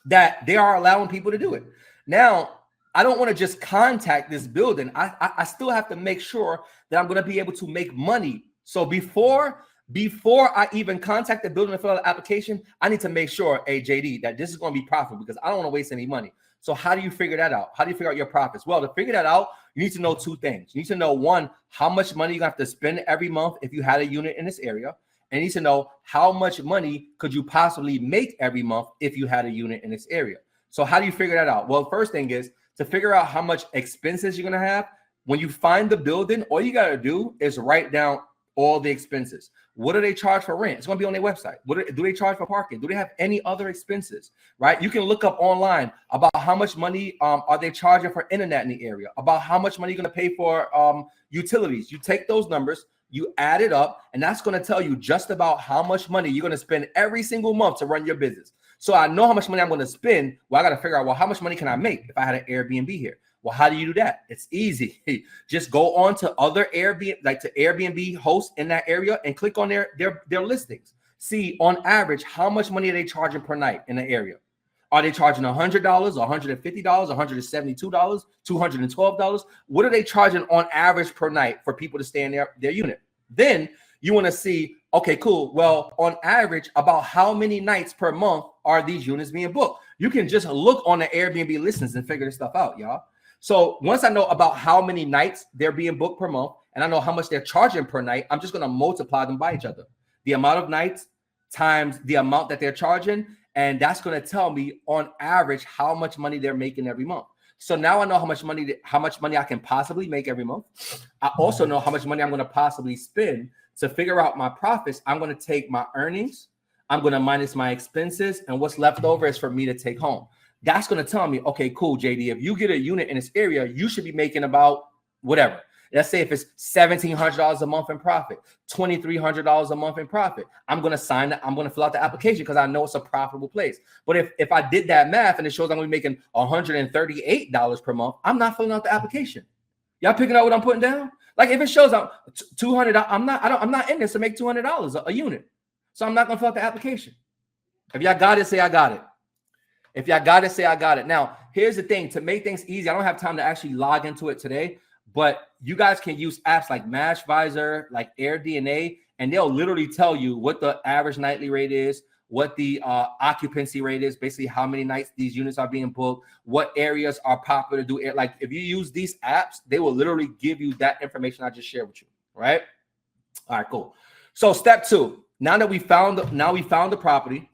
that they are allowing people to do it. Now, I don't want to just contact this building. I still have to make sure that I'm going to be able to make money. So before I even contact the building and fill out an application, I need to make sure, hey, JD, that this is going to be profitable because I don't want to waste any money. So how do you figure that out? How do you figure out your profits? Well, to figure that out, you need to know 2 things. You need to know, 1, how much money you're going to have to spend every month if you had a unit in this area. And you need to know how much money could you possibly make every month if you had a unit in this area. So how do you figure that out? Well, first thing is to figure out how much expenses you're going to have. When you find the building, all you got to do is write down all the expenses. What do they charge for rent? It's going to be on their website. Do they charge for parking? Do they have any other expenses? Right? You can look up online about how much money are they charging for internet in the area, about how much money you're going to pay for utilities. You take those numbers, you add it up, and that's going to tell you just about how much money you're going to spend every single month to run your business. So I know how much money I'm going to spend. Well, I got to figure out, well, how much money can I make if I had an Airbnb here? Well, how do you do that? It's easy. Just go on to other Airbnb, like to Airbnb hosts in that area, and click on their listings. See, on average, how much money are they charging per night in the area? Are they charging $100, $150, $172, $212? What are they charging on average per night for people to stay in their unit? Then you want to see, okay, cool. Well, on average, about how many nights per month are these units being booked? You can just look on the Airbnb listings and figure this stuff out, y'all. So once I know about how many nights they're being booked per month, and I know how much they're charging per night, I'm just going to multiply them by each other. The amount of nights times the amount that they're charging, and that's going to tell me on average how much money they're making every month. So now I know how much money I can possibly make every month. I also know how much money I'm going to possibly spend. To figure out my profits, I'm going to take my earnings, I'm going to minus my expenses, and what's left over is for me to take home. That's going to tell me, okay, cool, JD, if you get a unit in this area, you should be making about whatever. Let's say if it's $1,700 a month in profit, $2,300 a month in profit, I'm going to sign that. I'm going to fill out the application because I know it's a profitable place. But if I did that math and it shows I'm going to be making $138 per month, I'm not filling out the application. Y'all picking out what I'm putting down? Like if it shows I'm $200, I'm not in this to make $200 a unit. So I'm not going to fill out the application. If y'all got it, say I got it. If y'all got it, say I got it. Now, here's the thing. To make things easy, I don't have time to actually log into it today, but you guys can use apps like Mashvisor, like AirDNA, and they'll literally tell you what the average nightly rate is, what the occupancy rate is, basically how many nights these units are being booked, what areas are popular to do it. Like if you use these apps, they will literally give you that information I just shared with you, right? All right, cool. So step 2, now that we found the property,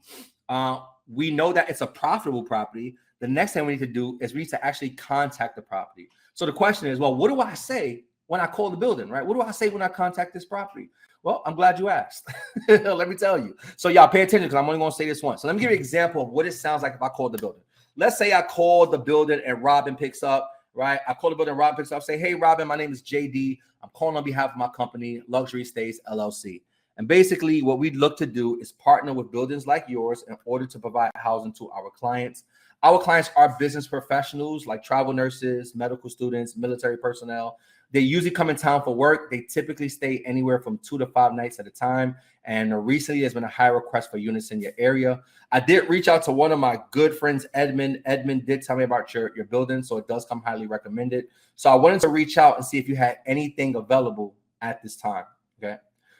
we know that it's a profitable property. The next thing we need to do is we need to actually contact the property. So the question is, well, what do I say when I call the building, right? What do I say when I contact this property? Well, I'm glad you asked. Let me tell you. So y'all pay attention because I'm only going to say this once. So let me give you an example of what it sounds like if I call the building. Let's say I call the building and Robin picks up, right? I call the building and Robin picks up, say, hey, Robin, my name is JD. I'm calling on behalf of my company, Luxury Estates, LLC. And basically what we look to do is partner with buildings like yours in order to provide housing to our clients. Our clients are business professionals like travel nurses, medical students, military personnel. They usually come in town for work. They typically stay anywhere from 2 to 5 nights at a time. And recently there's been a high request for units in your area. I did reach out to one of my good friends, Edmund. Edmund did tell me about your building, so it does come highly recommended. So I wanted to reach out and see if you had anything available at this time, okay?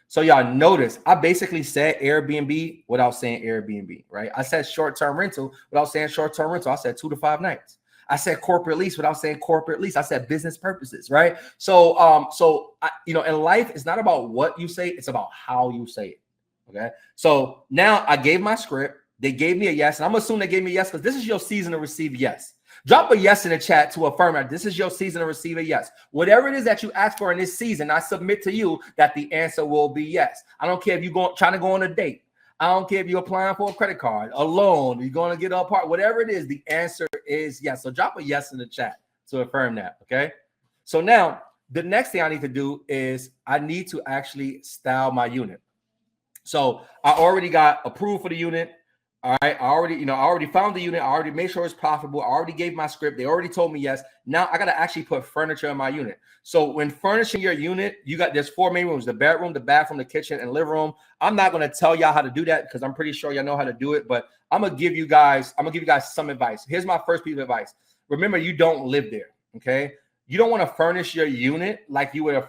So y'all notice I basically said Airbnb without saying Airbnb, right? I said short-term rental without saying short-term rental. I said 2 to 5 nights. I said corporate lease without saying corporate lease. I said business purposes, right? So, in life, it's not about what you say. It's about how you say it, okay? So now I gave my script. They gave me a yes, and I'm assuming they gave me a yes because this is your season to receive yes. Drop a yes in the chat to affirm that this is your season to receive a yes. Whatever it is that you ask for in this season, I submit to you that the answer will be yes. I don't care if you're trying to go on a date. I don't care if you're applying for a credit card, a loan, you're going to get a part, whatever it is, the answer is yes. So drop a yes in the chat to affirm that, okay? So now the next thing I need to do is I need to actually style my unit. So I already got approved for the unit. All right, I already found the unit. I already made sure it's profitable. I already gave my script. They already told me yes. Now I got to actually put furniture in my unit. So when furnishing your unit, there's 4 main rooms: the bedroom, the bathroom, the kitchen, and living room. I'm not going to tell y'all how to do that because I'm pretty sure y'all know how to do it, but I'm going to give you guys some advice. Here's my first piece of advice. Remember, you don't live there, okay? You don't want to furnish your unit like you would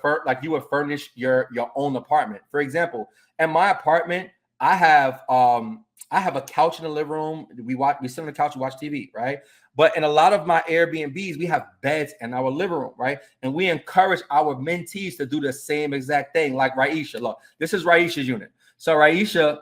furnish your own apartment. For example, in my apartment, I have a couch in the living room. We sit on the couch and watch TV, right? But in a lot of my Airbnbs, we have beds in our living room, right? And we encourage our mentees to do the same exact thing, like Raisha. Look, this is Raisha's unit. So Raisha,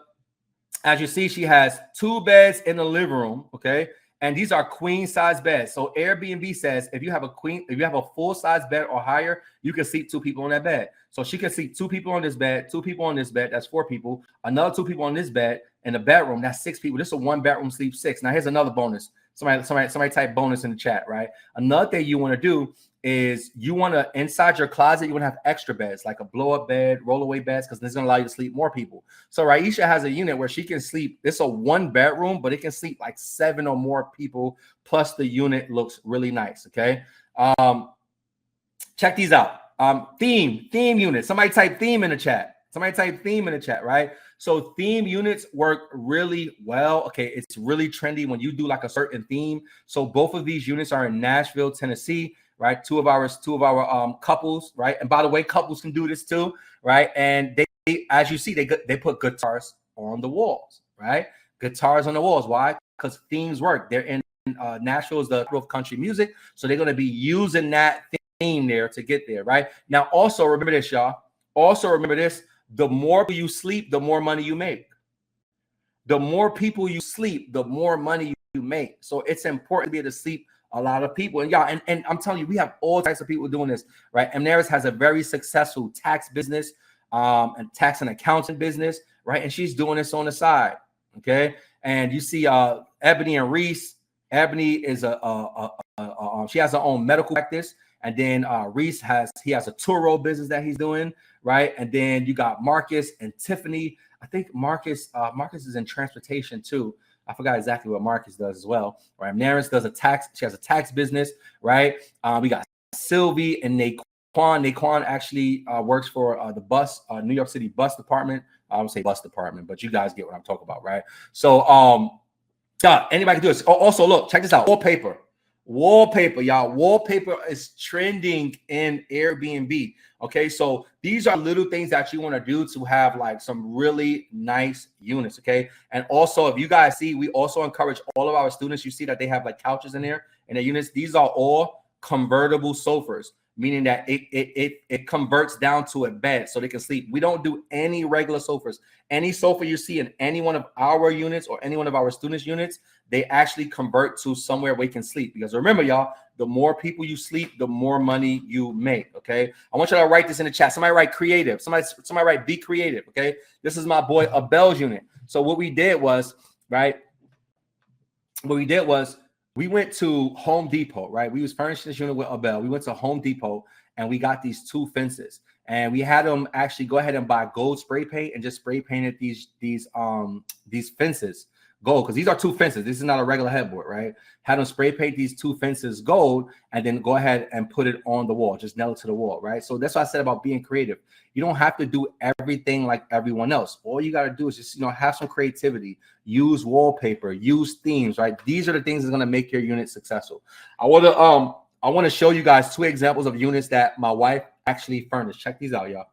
as you see, she has 2 beds in the living room, okay? And these are queen size beds. So Airbnb says if you have a full size bed or higher, you can seat 2 people on that bed. So she can seat 2 people on this bed, 2 people on this bed. That's 4 people. Another 2 people on this bed. In the bedroom, that's 6 people. This is a 1-bedroom, sleep 6. Now here's another bonus. Somebody type bonus in the chat, right? Another thing you want to do is you want to, inside your closet, you want to have extra beds, like a blow up bed, roll away beds, because this is going to allow you to sleep more people. So Raisha has a unit where she can sleep. It's a 1 bedroom, but it can sleep like 7 or more people. Plus the unit looks really nice. Okay. Check these out. Theme unit. Somebody type theme in the chat. Right? So theme units work really well. Okay, it's really trendy when you do like a certain theme. So both of these units are in Nashville, Tennessee, right? Two of our couples, right? And by the way, couples can do this too, right? And they as you see, they put guitars on the walls, right? Guitars on the walls. Why? Because themes work. They're in Nashville is the capital of country music, so they're going to be using that theme there to get there, right? Now, also remember this, y'all. Also remember this: the more you sleep, the more money you make. The more people you sleep, the more money you make. So it's important to be able to sleep a lot of people. And y'all, and I'm telling you, we have all types of people doing this, right? Amneris has a very successful tax business, and tax and accounting business, right? And she's doing this on the side, okay? And you see, Ebony and Reese. Ebony is she has her own medical practice, and then Reese has a Turo business that he's doing, right? And then you got Marcus and Tiffany. I think Marcus is in transportation too. I forgot exactly what Marcus does as well, right? Naris does she has a tax business, right? We got Sylvie and Naquan. Naquan actually works for the New York City bus department. I don't say bus department, but you guys get what I'm talking about, right? So anybody can do this. Also, look, check this out. Wallpaper, y'all. Wallpaper is trending in Airbnb. Okay, so these are little things that you want to do to have like some really nice units. Okay, and also if you guys see, we also encourage all of our students. You see that they have like couches in their units. These are all convertible sofas, meaning that it converts down to a bed so they can sleep. We don't do any regular sofas. Any sofa you see in any one of our units or any one of our students' units, they actually convert to somewhere where you can sleep. Because remember, y'all, the more people you sleep, the more money you make. Okay, I want you to write this in the chat. Somebody write creative. Somebody write be creative. Okay, this is my boy Abel's unit. So what we did was, right? We went to Home Depot, right? We was furnishing this unit with Abel. We went to Home Depot and we got these 2 fences, and we had them actually go ahead and buy gold spray paint and just spray painted these fences gold, because these are 2 fences. This is not a regular headboard, right? Had them spray paint these 2 fences gold and then go ahead and put it on the wall, just nail it to the wall, right? So that's what I said about being creative. You don't have to do everything like everyone else. All you got to do is just, have some creativity, use wallpaper, use themes, right? These are the things that are going to make your unit successful. I want to show you guys 2 examples of units that my wife actually furnished. Check these out, y'all.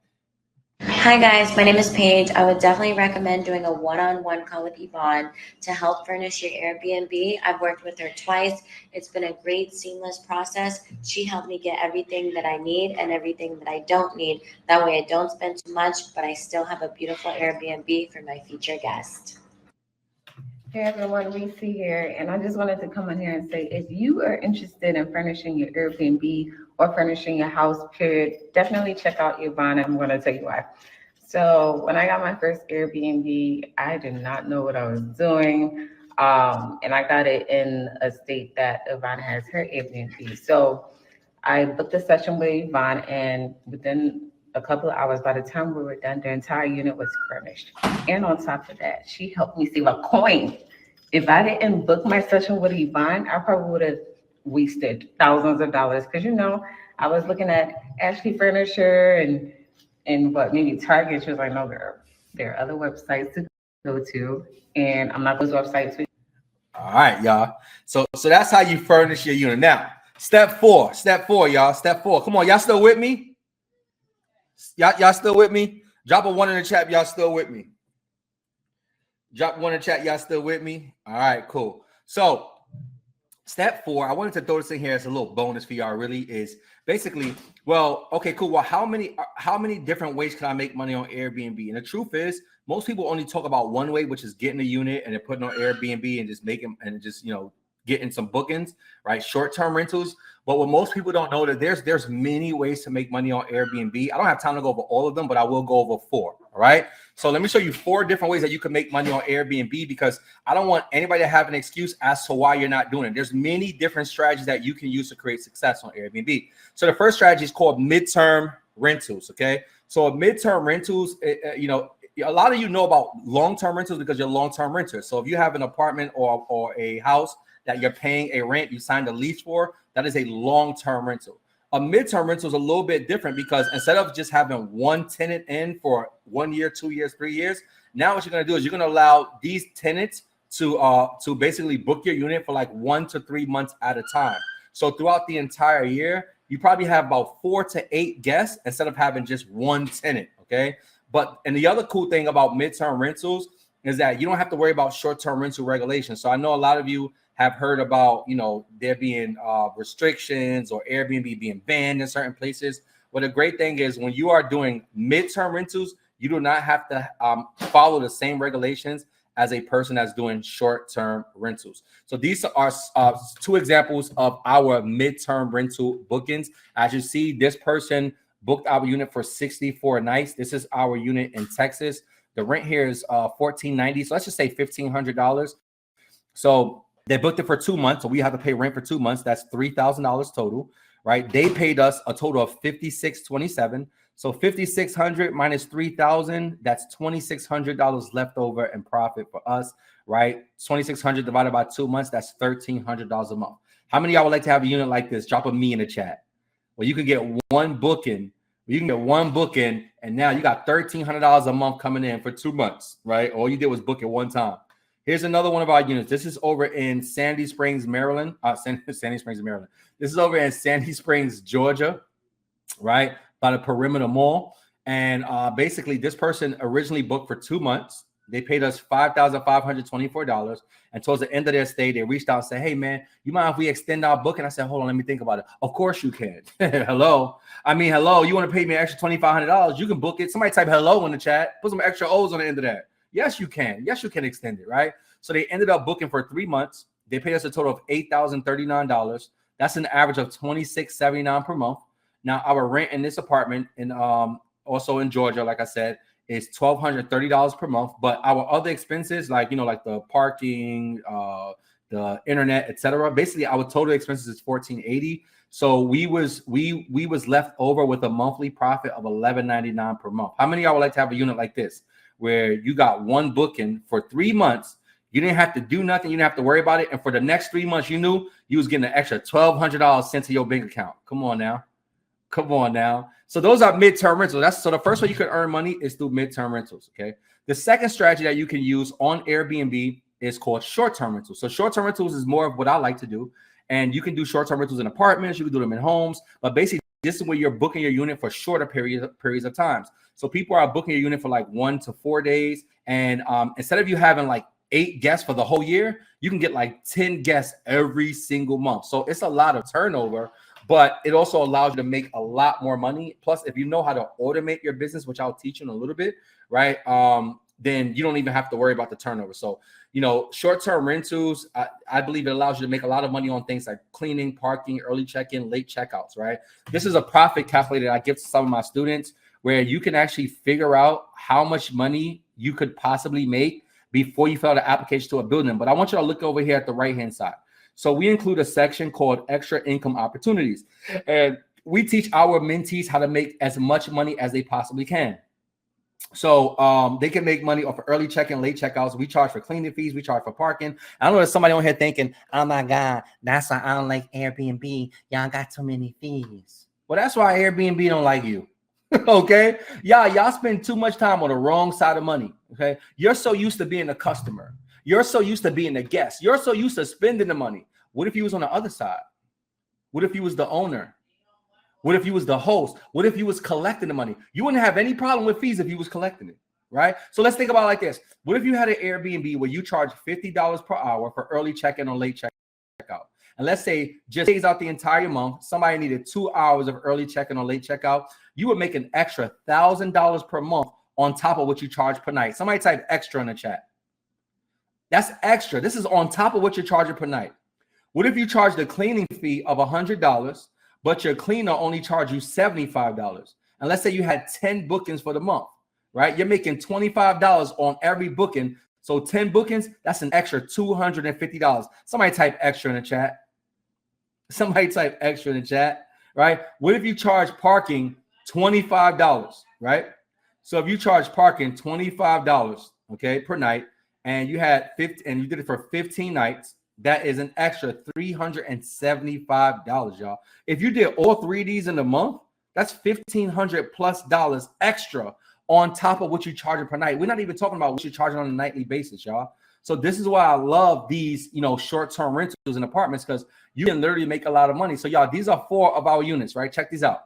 Hi guys, my name is Paige. I would definitely recommend doing a one-on-one call with Yvonne to help furnish your Airbnb. I've worked with her twice. It's been a great, seamless process. She helped me get everything that I need and everything that I don't need. That way I don't spend too much, but I still have a beautiful Airbnb for my future guest. Hey everyone, Reese here, and I just wanted to come on here and say, if you are interested in furnishing your Airbnb or furnishing your house, period, definitely check out Yvonne, and I'm going to tell you why. So when I got my first Airbnb, I did not know what I was doing, and I got it in a state that Yvonne has her Airbnb. So I booked a session with Yvonne, and within a couple of hours, by the time we were done, the entire unit was furnished. And on top of that, she helped me save a coin. If I didn't book my session with Yvonne, I probably would have wasted thousands of dollars. Because, I was looking at Ashley Furniture and what, maybe Target. She was like, no, girl, there are other websites to go to. And I'm not those websites. All right, y'all. So that's how you furnish your unit. Now, step four, y'all. Step 4. Come on, y'all still with me? Y'all still with me? Drop a 1 in the chat. Y'all still with me? Drop 1 in the chat. Y'all still with me? All right, cool. So step 4, I wanted to throw this in here as a little bonus for y'all. Really is basically, well, okay, cool. Well, how many different ways can I make money on Airbnb? And the truth is, most people only talk about one way, which is getting a unit and then putting on Airbnb and just making and just getting some bookings, right? Short-term rentals. But what most people don't know that there's many ways to make money on Airbnb. I don't have time to go over all of them, but I will go over 4. All right. So let me show you 4 different ways that you can make money on Airbnb, because I don't want anybody to have an excuse as to why you're not doing it. There's many different strategies that you can use to create success on Airbnb. So the first strategy is called midterm rentals. Okay. So midterm rentals, you know, a lot of you know about long-term rentals because you're long-term renters. So if you have an apartment or a house that you're paying a rent, you signed a lease for, that is a long-term rental. A midterm rental is a little bit different because instead of just having one tenant in for 1 year, 2 years, 3 years, now what you're going to do is you're going to allow these tenants to basically book your unit for like 1 to 3 months at a time. So throughout the entire year, you probably have about 4 to 8 guests instead of having just one tenant. Okay. And the other cool thing about midterm rentals is that you don't have to worry about short-term rental regulations. So I know a lot of you have heard about, you know, there being restrictions or Airbnb being banned in certain places. But the great thing is when you are doing midterm rentals, you do not have to follow the same regulations as a person that's doing short-term rentals. So these are 2 examples of our midterm rental bookings. As you see, this person booked our unit for 64 nights. This is our unit in Texas. The rent here is $1,490. So let's just say $1,500. So they booked it for 2 months, so we have to pay rent for 2 months. That's $3,000 total, right? They paid us a total of $5,627. So $5,600 minus $3,000, that's $2,600 left over in profit for us, right? $2,600 divided by 2 months, that's $1,300 a month. How many of y'all would like to have a unit like this? Drop a me in the chat. Well, you can get one booking. And now you got $1,300 a month coming in for 2 months, right? All you did was book it one time. Here's another one of our units. This is over in Sandy Springs, Maryland. Sandy Springs, Maryland. This is over in Sandy Springs, Georgia, right? By the Perimeter Mall. And basically, this person originally booked for 2 months. They paid us $5,524. And towards the end of their stay, they reached out and said, hey, man, you mind if we extend our booking? I said, hold on, let me think about it. Of course you can. Hello. You want to pay me an extra $2,500? You can book it. Somebody type hello in the chat. Put some extra O's on the end of that. Yes, you can. Yes, you can extend it, right? So they ended up booking for 3 months. They paid us a total of $8,039. That's an average of $2,679 per month. Now, our rent in this apartment, and also in Georgia, like I said, is $1,230 per month. But our other expenses, like the parking, the internet, etc., basically our total expenses is $1,480. So we was left over with a monthly profit of $1,199 per month. How many of y'all would like to have a unit like this, where you got one booking for 3 months? You didn't have to do nothing. You didn't have to worry about it. And for the next 3 months, you knew you was getting an extra $1,200 sent to your bank account. Come on now. So those are midterm rentals. So the first way you can earn money is through midterm rentals. Okay. The second strategy that you can use on Airbnb is called short-term rentals. So short-term rentals is more of what I like to do. And you can do short-term rentals in apartments. You can do them in homes. But basically, this is where you're booking your unit for shorter periods of times. So people are booking your unit for like 1 to 4 days. And instead of you having like 8 guests for the whole year, you can get like 10 guests every single month. So it's a lot of turnover, but it also allows you to make a lot more money. Plus, if you know how to automate your business, which I'll teach you in a little bit, right? Then you don't even have to worry about the turnover. So, short-term rentals, I believe it allows you to make a lot of money on things like cleaning, parking, early check-in, late checkouts, right? This is a profit calculator I give to some of my students where you can actually figure out how much money you could possibly make before you fill out an application to a building. But I want you to look over here at the right-hand side. So we include a section called extra income opportunities. And we teach our mentees how to make as much money as they possibly can. So they can make money off of early check-in, late checkouts. We charge for cleaning fees. We charge for parking. I know there's somebody on here thinking, oh my God, that's why I don't like Airbnb. Y'all got too many fees. Well, that's why Airbnb don't like you. Okay. Y'all spend too much time on the wrong side of money. Okay. You're so used to being a customer. You're so used to being a guest. You're so used to spending the money. What if you was on the other side? What if you was the owner? What if you was the host? What if you was collecting the money? You wouldn't have any problem with fees if you was collecting it, right? So let's think about it like this. What if you had an Airbnb where you charge $50 per hour for early check-in or late checkout? And let's say just stays out the entire month. Somebody needed 2 hours of early check-in or late checkout. You would make an extra $1,000 per month on top of what you charge per night. Somebody type extra in the chat. That's extra. This is on top of what you're charging per night. What if you charge the cleaning fee of $100, but your cleaner only charge you $75? And let's say you had 10 bookings for the month, right? You're making $25 on every booking. So 10 bookings, that's an extra $250. Somebody type extra in the chat. Somebody type extra in the chat, right? What if you charge parking $25, right? So if you charge parking $25, okay, per night, and you had 50, and you did it for 15 nights, that is an extra $375, y'all. If you did all 3 of these in a month, that's $1,500+ extra on top of what you charge per night. We're not even talking about what you're charging on a nightly basis, y'all. So this is why I love these, short-term rentals and apartments, because you can literally make a lot of money. So y'all, these are 4 of our units, right? Check these out.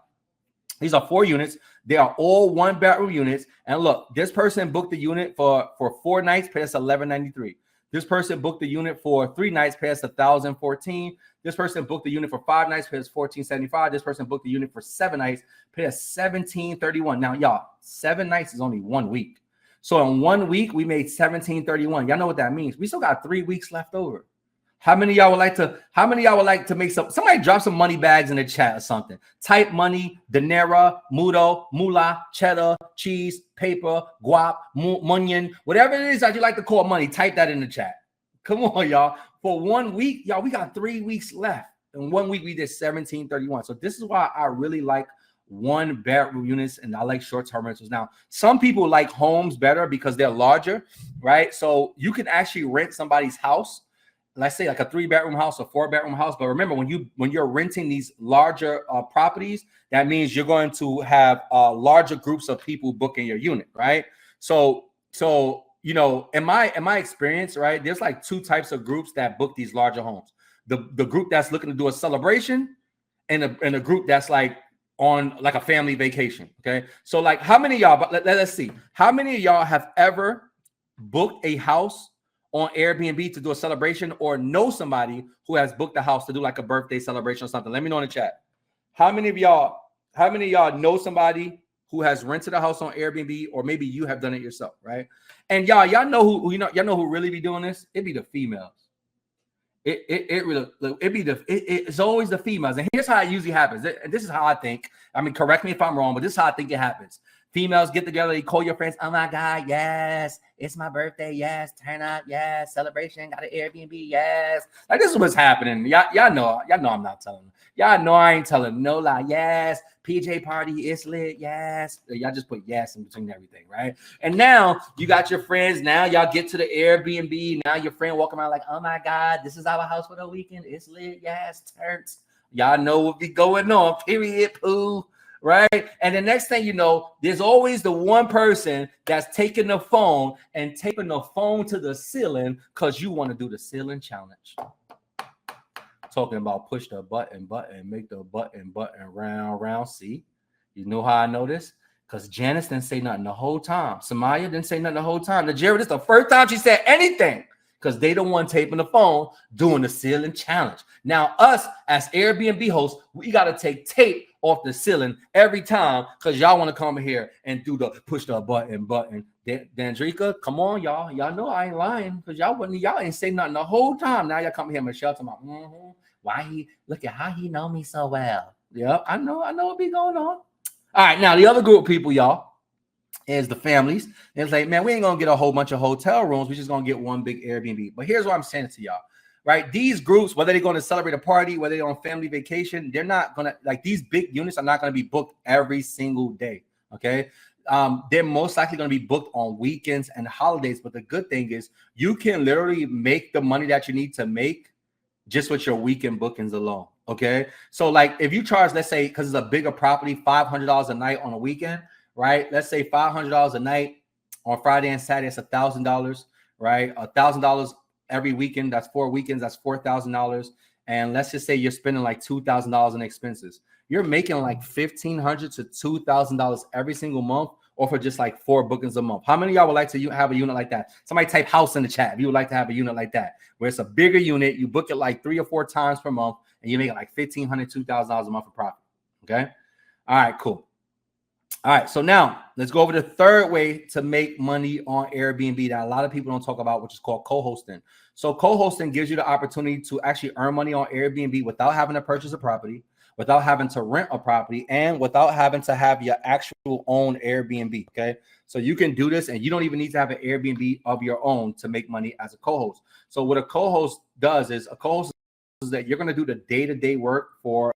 These are 4 units. They are all 1-bedroom units. And look, this person booked the unit for 4 nights, pay us $1,193. This person booked the unit for 3 nights, pay us $1,014. This person booked the unit for 5 nights, pay us $1,475. This person booked the unit for 7 nights, pay us $1,731. Now, y'all, 7 nights is only 1 week. So in 1 week, we made $1,731. Y'all know what that means. We still got 3 weeks left over. How many of y'all would like to make somebody drop some money bags in the chat or something? Type money, dinero, mudo, moolah, cheddar, cheese, paper, guap, munion, whatever it is that you like to call money, type that in the chat. Come on, y'all. For 1 week, y'all, we got 3 weeks left. In 1 week, we did $1,731. So this is why I really like 1-bedroom units, and I like short-term rentals. Now, some people like homes better because they're larger, right? So you can actually rent somebody's house. Let's say like a 3-bedroom house, a 4-bedroom house. But remember, when you're renting these larger properties, that means you're going to have larger groups of people booking your unit, right? So in my experience, right, there's like 2 types of groups that book these larger homes. The group that's looking to do a celebration, and a group that's like on like a family vacation. Okay, so like how many of y'all? But let's see, how many of y'all have ever booked a house on Airbnb to do a celebration, or know somebody who has booked a house to do like a birthday celebration or something? Let me know in the chat. How many of y'all know somebody who has rented a house on Airbnb, or maybe you have done it yourself, right? And y'all know who really be doing this? It be the females. It's always the females. And here's how it usually happens. This is how I think. I mean, correct me if I'm wrong, but this is how I think it happens. Females get together, they call your friends. Oh my God, yes, it's my birthday. Yes, turn up. Yes, celebration. Got an Airbnb. Yes, like this is what's happening. Y'all know I'm not telling them. Y'all know I ain't telling no lie. Yes, PJ party, it's lit. Yes, y'all just put yes in between everything, right? And now you got your friends. Now y'all get to the Airbnb. Now your friend walking around like, oh my God, this is our house for the weekend. It's lit. Yes, turns. Y'all know what be going on. Period. Pooh. Right. And the next thing you know, there's always the one person that's taking the phone and taping the phone to the ceiling because you want to do the ceiling challenge. Talking about push the button, make the button round. See, you know how I know this? Because Janice didn't say nothing the whole time. Samaya didn't say nothing the whole time. Najera, this is the first time she said anything, because they the one taping the phone doing the ceiling challenge. Now, us as Airbnb hosts, we got to take tape off the ceiling every time because y'all want to come here and do the push the button. Dandrika, come on, y'all. Y'all know I ain't lying because y'all ain't say nothing the whole time. Now y'all come here, Michelle, talking about why look at how he know me so well. Yep, I know what be going on. All right, now the other group of people, y'all, is the families. And it's like, man, we ain't gonna get a whole bunch of hotel rooms. We're just gonna get one big Airbnb. But here's what I'm saying to y'all. Right, these groups, whether they're going to celebrate a party, whether they're on family vacation, they're not going to, like, these big units are not going to be booked every single day. Okay, they're most likely going to be booked on weekends and holidays. But the good thing is you can literally make the money that you need to make just with your weekend bookings alone. Okay, so like if you charge, let's say, because it's a bigger property, $500 a night on a weekend, right? Let's say $500 a night on Friday and Saturday, it's $1,000, right? $1,000 every weekend. That's 4 weekends. That's $4,000. And let's just say you're spending like $2,000 in expenses. You're making like $1,500 to $2,000 every single month, or for just like 4 bookings a month. How many of y'all would like to have a unit like that? Somebody type house in the chat if you would like to have a unit like that, where it's a bigger unit. You book it like 3 or 4 times per month, and you make it like $1,500, $2,000 a month for profit. Okay. All right, cool. All right, so now let's go over the third way to make money on Airbnb that a lot of people don't talk about, which is called co-hosting. So co-hosting gives you the opportunity to actually earn money on Airbnb without having to purchase a property, without having to rent a property, and without having to have your actual own Airbnb, okay? So you can do this, and you don't even need to have an Airbnb of your own to make money as a co-host. So what a co-host does is, a co-host is that you're going to do the day-to-day work for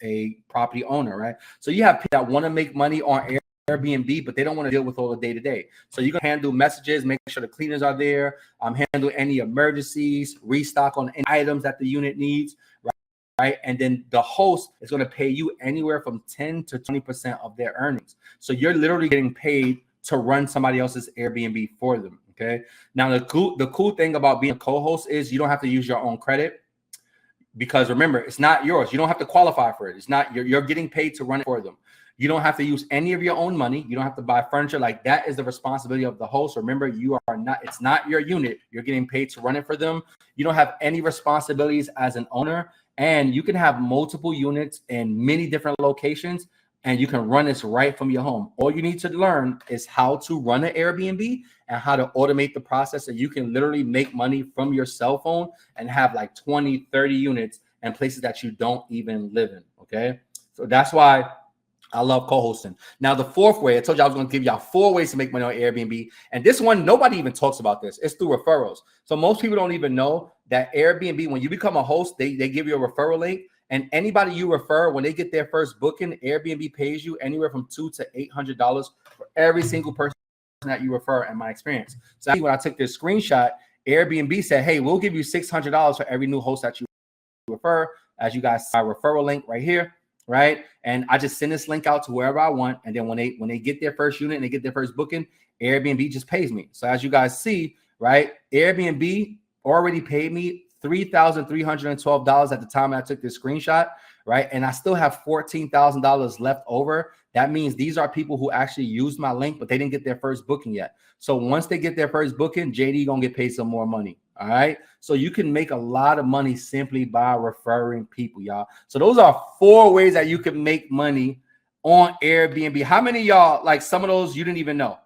a property owner, right? So you have people that want to make money on Airbnb, but they don't want to deal with all the day-to-day. So you can handle messages, make sure the cleaners are there, handle any emergencies, restock on any items that the unit needs, right? And then the host is going to pay you anywhere from 10 to 20% of their earnings. So you're literally getting paid to run somebody else's Airbnb for them, okay? Now, the cool thing about being a co-host is you don't have to use your own credit, because remember, it's not yours. You don't have to qualify for it. It's not, you're getting paid to run it for them. You don't have to use any of your own money. You don't have to buy furniture. Like, that is the responsibility of the host. Remember, you are not, it's not your unit. You're getting paid to run it for them. You don't have any responsibilities as an owner, and you can have multiple units in many different locations, and you can run this right from your home. All you need to learn is how to run an Airbnb and how to automate the process, so you can literally make money from your cell phone and have like 20, 30 units in places that you don't even live in, okay? So that's why I love co-hosting. Now, the fourth way, I told you I was going to give y'all 4 ways to make money on Airbnb. And this one, nobody even talks about this. It's through referrals. So most people don't even know that Airbnb, when you become a host, they give you a referral link. And anybody you refer, when they get their first booking, Airbnb pays you anywhere from $200 to $800 for every single person that you refer, in my experience. So when I took this screenshot, Airbnb said, hey, we'll give you $600 for every new host that you refer. As you guys see, my referral link right here, right? And I just send this link out to wherever I want. And then when they get their first unit and they get their first booking, Airbnb just pays me. So as you guys see, right, Airbnb already paid me $3,312 at the time I took this screenshot, right? And I still have $14,000 left over. That means these are people who actually used my link, but they didn't get their first booking yet. So once they get their first booking, JD gonna get paid some more money. All right. So you can make a lot of money simply by referring people, y'all. So those are 4 ways that you can make money on Airbnb. How many of y'all, like, some of those you didn't even know?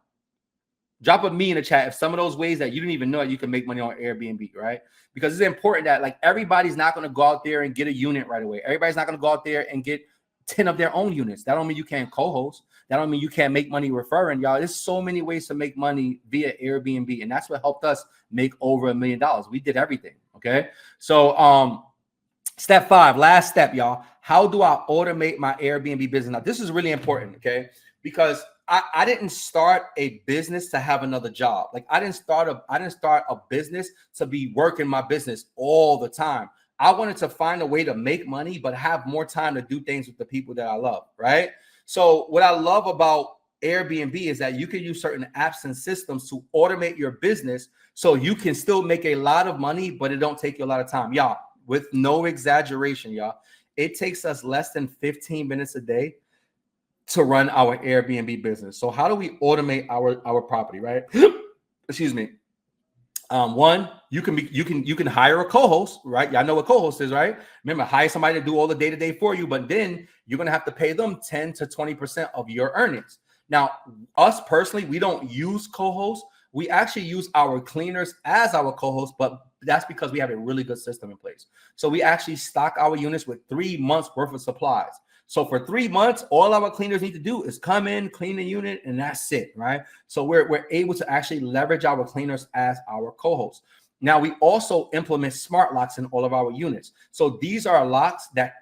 Drop a me in the chat if some of those ways that you didn't even know that you can make money on Airbnb, right? Because it's important that, like, everybody's not going to go out there and get a unit right away. Everybody's not going to go out there and get 10 of their own units. That don't mean you can't co-host. That don't mean you can't make money referring, y'all. There's so many ways to make money via Airbnb, and that's what helped us make over $1 million. We did everything, okay? So step 5, last step, y'all. How do I automate my Airbnb business? Now, this is really important, okay? Because I didn't start a business to have another job. Like, I didn't start a business to be working my business all the time. I wanted to find a way to make money, but have more time to do things with the people that I love, right? So what I love about Airbnb is that you can use certain apps and systems to automate your business, so you can still make a lot of money, but it don't take you a lot of time. Y'all, with no exaggeration, y'all, it takes us less than 15 minutes a day to run our Airbnb business. So how do we automate our property, right? Excuse me. One, you can hire a co-host, right? Y'all know what co-host is, right? Remember, hire somebody to do all the day-to-day for you, but then you're gonna have to pay them 10 to 20% of your earnings. Now, us personally, we don't use co-hosts. We actually use our cleaners as our co-hosts, but that's because we have a really good system in place. So we actually stock our units with 3 months worth of supplies. So for 3 months, all our cleaners need to do is come in, clean the unit, and that's it, right? So we're able to actually leverage our cleaners as our co-hosts. Now, we also implement smart locks in all of our units. So these are locks that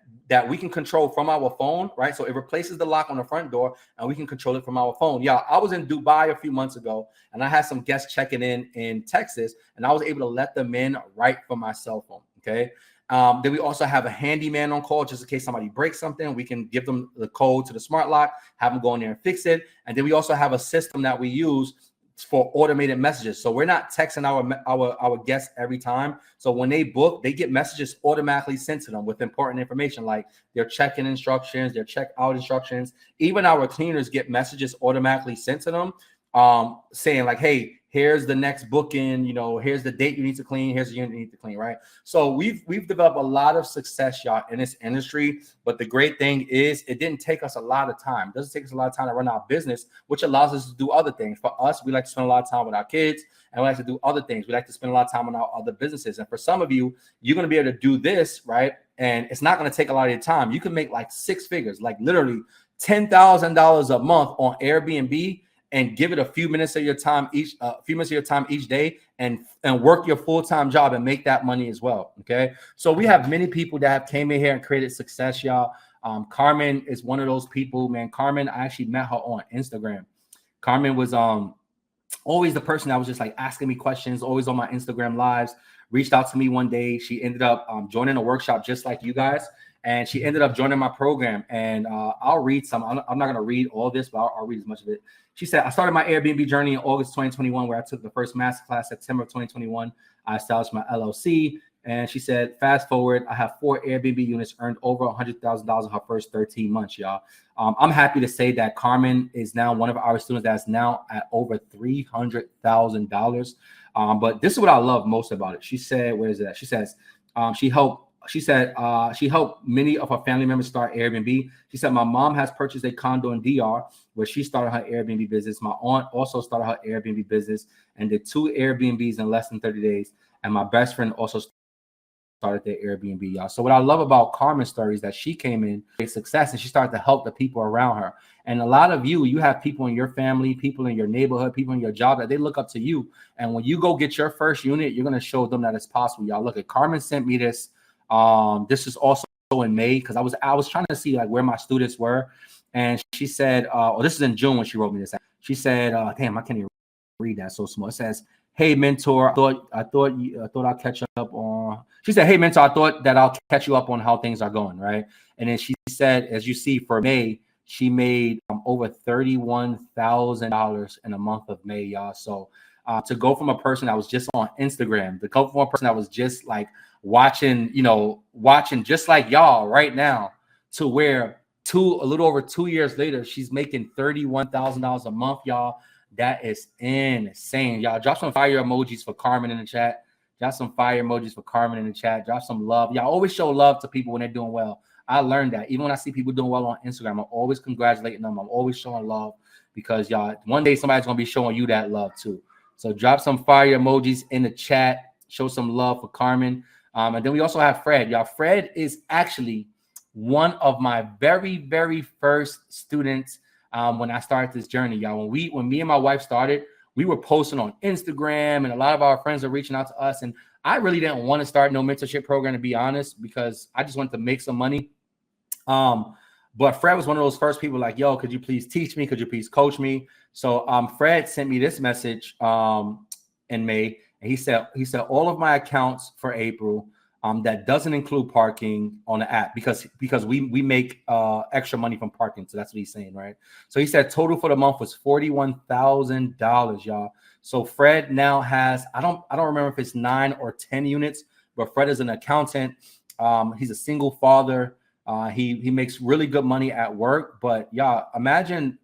we can control from our phone, right? So it replaces the lock on the front door, and we can control it from our phone. Yeah, I was in Dubai a few months ago, and I had some guests checking in Texas, and I was able to let them in right from my cell phone, okay? Then we also have a handyman on call, just in case somebody breaks something. We can give them the code to the smart lock, have them go in there and fix it. And then we also have a system that we use for automated messages. So we're not texting our guests every time. So when they book, they get messages automatically sent to them with important information, like their check-in instructions, their check-out instructions. Even our cleaners get messages automatically sent to them saying like, hey, here's the next booking, you know, here's the date you need to clean, here's the unit you need to clean, right? So we've developed a lot of success, y'all, in this industry. But the great thing is it didn't take us a lot of time. It doesn't take us a lot of time to run our business, which allows us to do other things. For us, we like to spend a lot of time with our kids, and we like to do other things. We like to spend a lot of time on our other businesses. And for some of you, you're going to be able to do this, right? And it's not going to take a lot of your time. You can make like 6 figures, like literally $10,000 a month on Airbnb, and give it a few minutes of your time each day, and work your full-time job and make that money as well. Okay. So we have many people that have came in here and created success, y'all. Carmen is one of those people, man. Carmen, I actually met her on Instagram. Carmen was always the person that was just like asking me questions, always on my Instagram lives. Reached out to me one day. She ended up joining a workshop just like you guys. And she ended up joining my program. And I'll read some. I'm not going to read all this, but I'll read as much of it. She said, I started my Airbnb journey in August 2021, where I took the first masterclass. September 2021, I established my LLC. And she said, fast forward, I have 4 Airbnb units, earned over $100,000 in her first 13 months, y'all. I'm happy to say that Carmen is now one of our students that's now at over $300,000. But this is what I love most about it. She said, where is it at? She says, she helped many of her family members start Airbnb. She said, my mom has purchased a condo in DR where she started her Airbnb business. My aunt also started her Airbnb business and did 2 Airbnbs in less than 30 days. And my best friend also started their Airbnb, y'all. So what I love about Carmen's story is that she came in with success and she started to help the people around her. And a lot of you have people in your family, people in your neighborhood, people in your job that they look up to you. And when you go get your first unit, you're going to show them that it's possible, y'all. Look at Carmen sent me this. This is also in May, because I was trying to see like where my students were, and she said, this is in June when she wrote me this. She said, damn, I can't even read that so small. It says, hey mentor, I thought I'll catch up on. She said, hey mentor, I thought that I'll catch you up on how things are going, right? And then she said, as you see, for May, she made over $31,000 in the month of May, y'all. So to go from a person that was just on Instagram, to go from a person that was just like watching just like y'all right now, to where a little over 2 years later, she's making $31,000 a month, y'all. That is insane, y'all. Drop some fire emojis for Carmen in the chat. Drop some fire emojis for Carmen in the chat. Drop some love. Y'all always show love to people when they're doing well. I learned that. Even when I see people doing well on Instagram, I'm always congratulating them. I'm always showing love, because y'all, one day somebody's gonna be showing you that love too. So drop some fire emojis in the chat. Show some love for Carmen. And then we also have Fred. Y'all, Fred is actually one of my very, very first students when I started this journey, y'all. When me and my wife started, we were posting on Instagram, and a lot of our friends are reaching out to us. And I really didn't want to start no mentorship program, to be honest, because I just wanted to make some money. But Fred was one of those first people like, yo, could you please teach me? Could you please coach me? So Fred sent me this message in May. And he said all of my accounts for April, that doesn't include parking on the app, because we make extra money from parking. So that's what he's saying, right? So he said total for the month was $41,000, y'all. So Fred now has, I don't remember if it's 9 or 10 units, but Fred is an accountant. He's a single father. He makes really good money at work. But y'all, imagine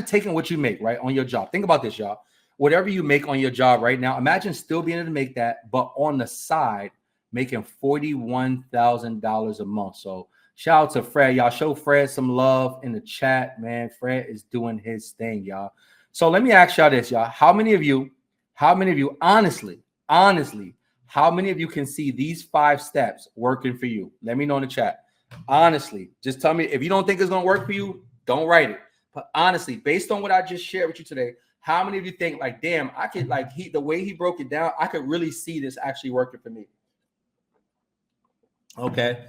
taking what you make right on your job. Think about this, y'all. Whatever you make on your job right now, imagine still being able to make that, but on the side, making $41,000 a month. So shout out to Fred, y'all. Show Fred some love in the chat, man. Fred is doing his thing, y'all. So let me ask y'all this, y'all. How many of you, honestly, how many of you can see these 5 steps working for you? Let me know in the chat. Honestly, just tell me. If you don't think it's going to work for you, don't write it. But honestly, based on what I just shared with you today, how many of you think like, damn, I could like the way he broke it down, I could really see this actually working for me? Okay,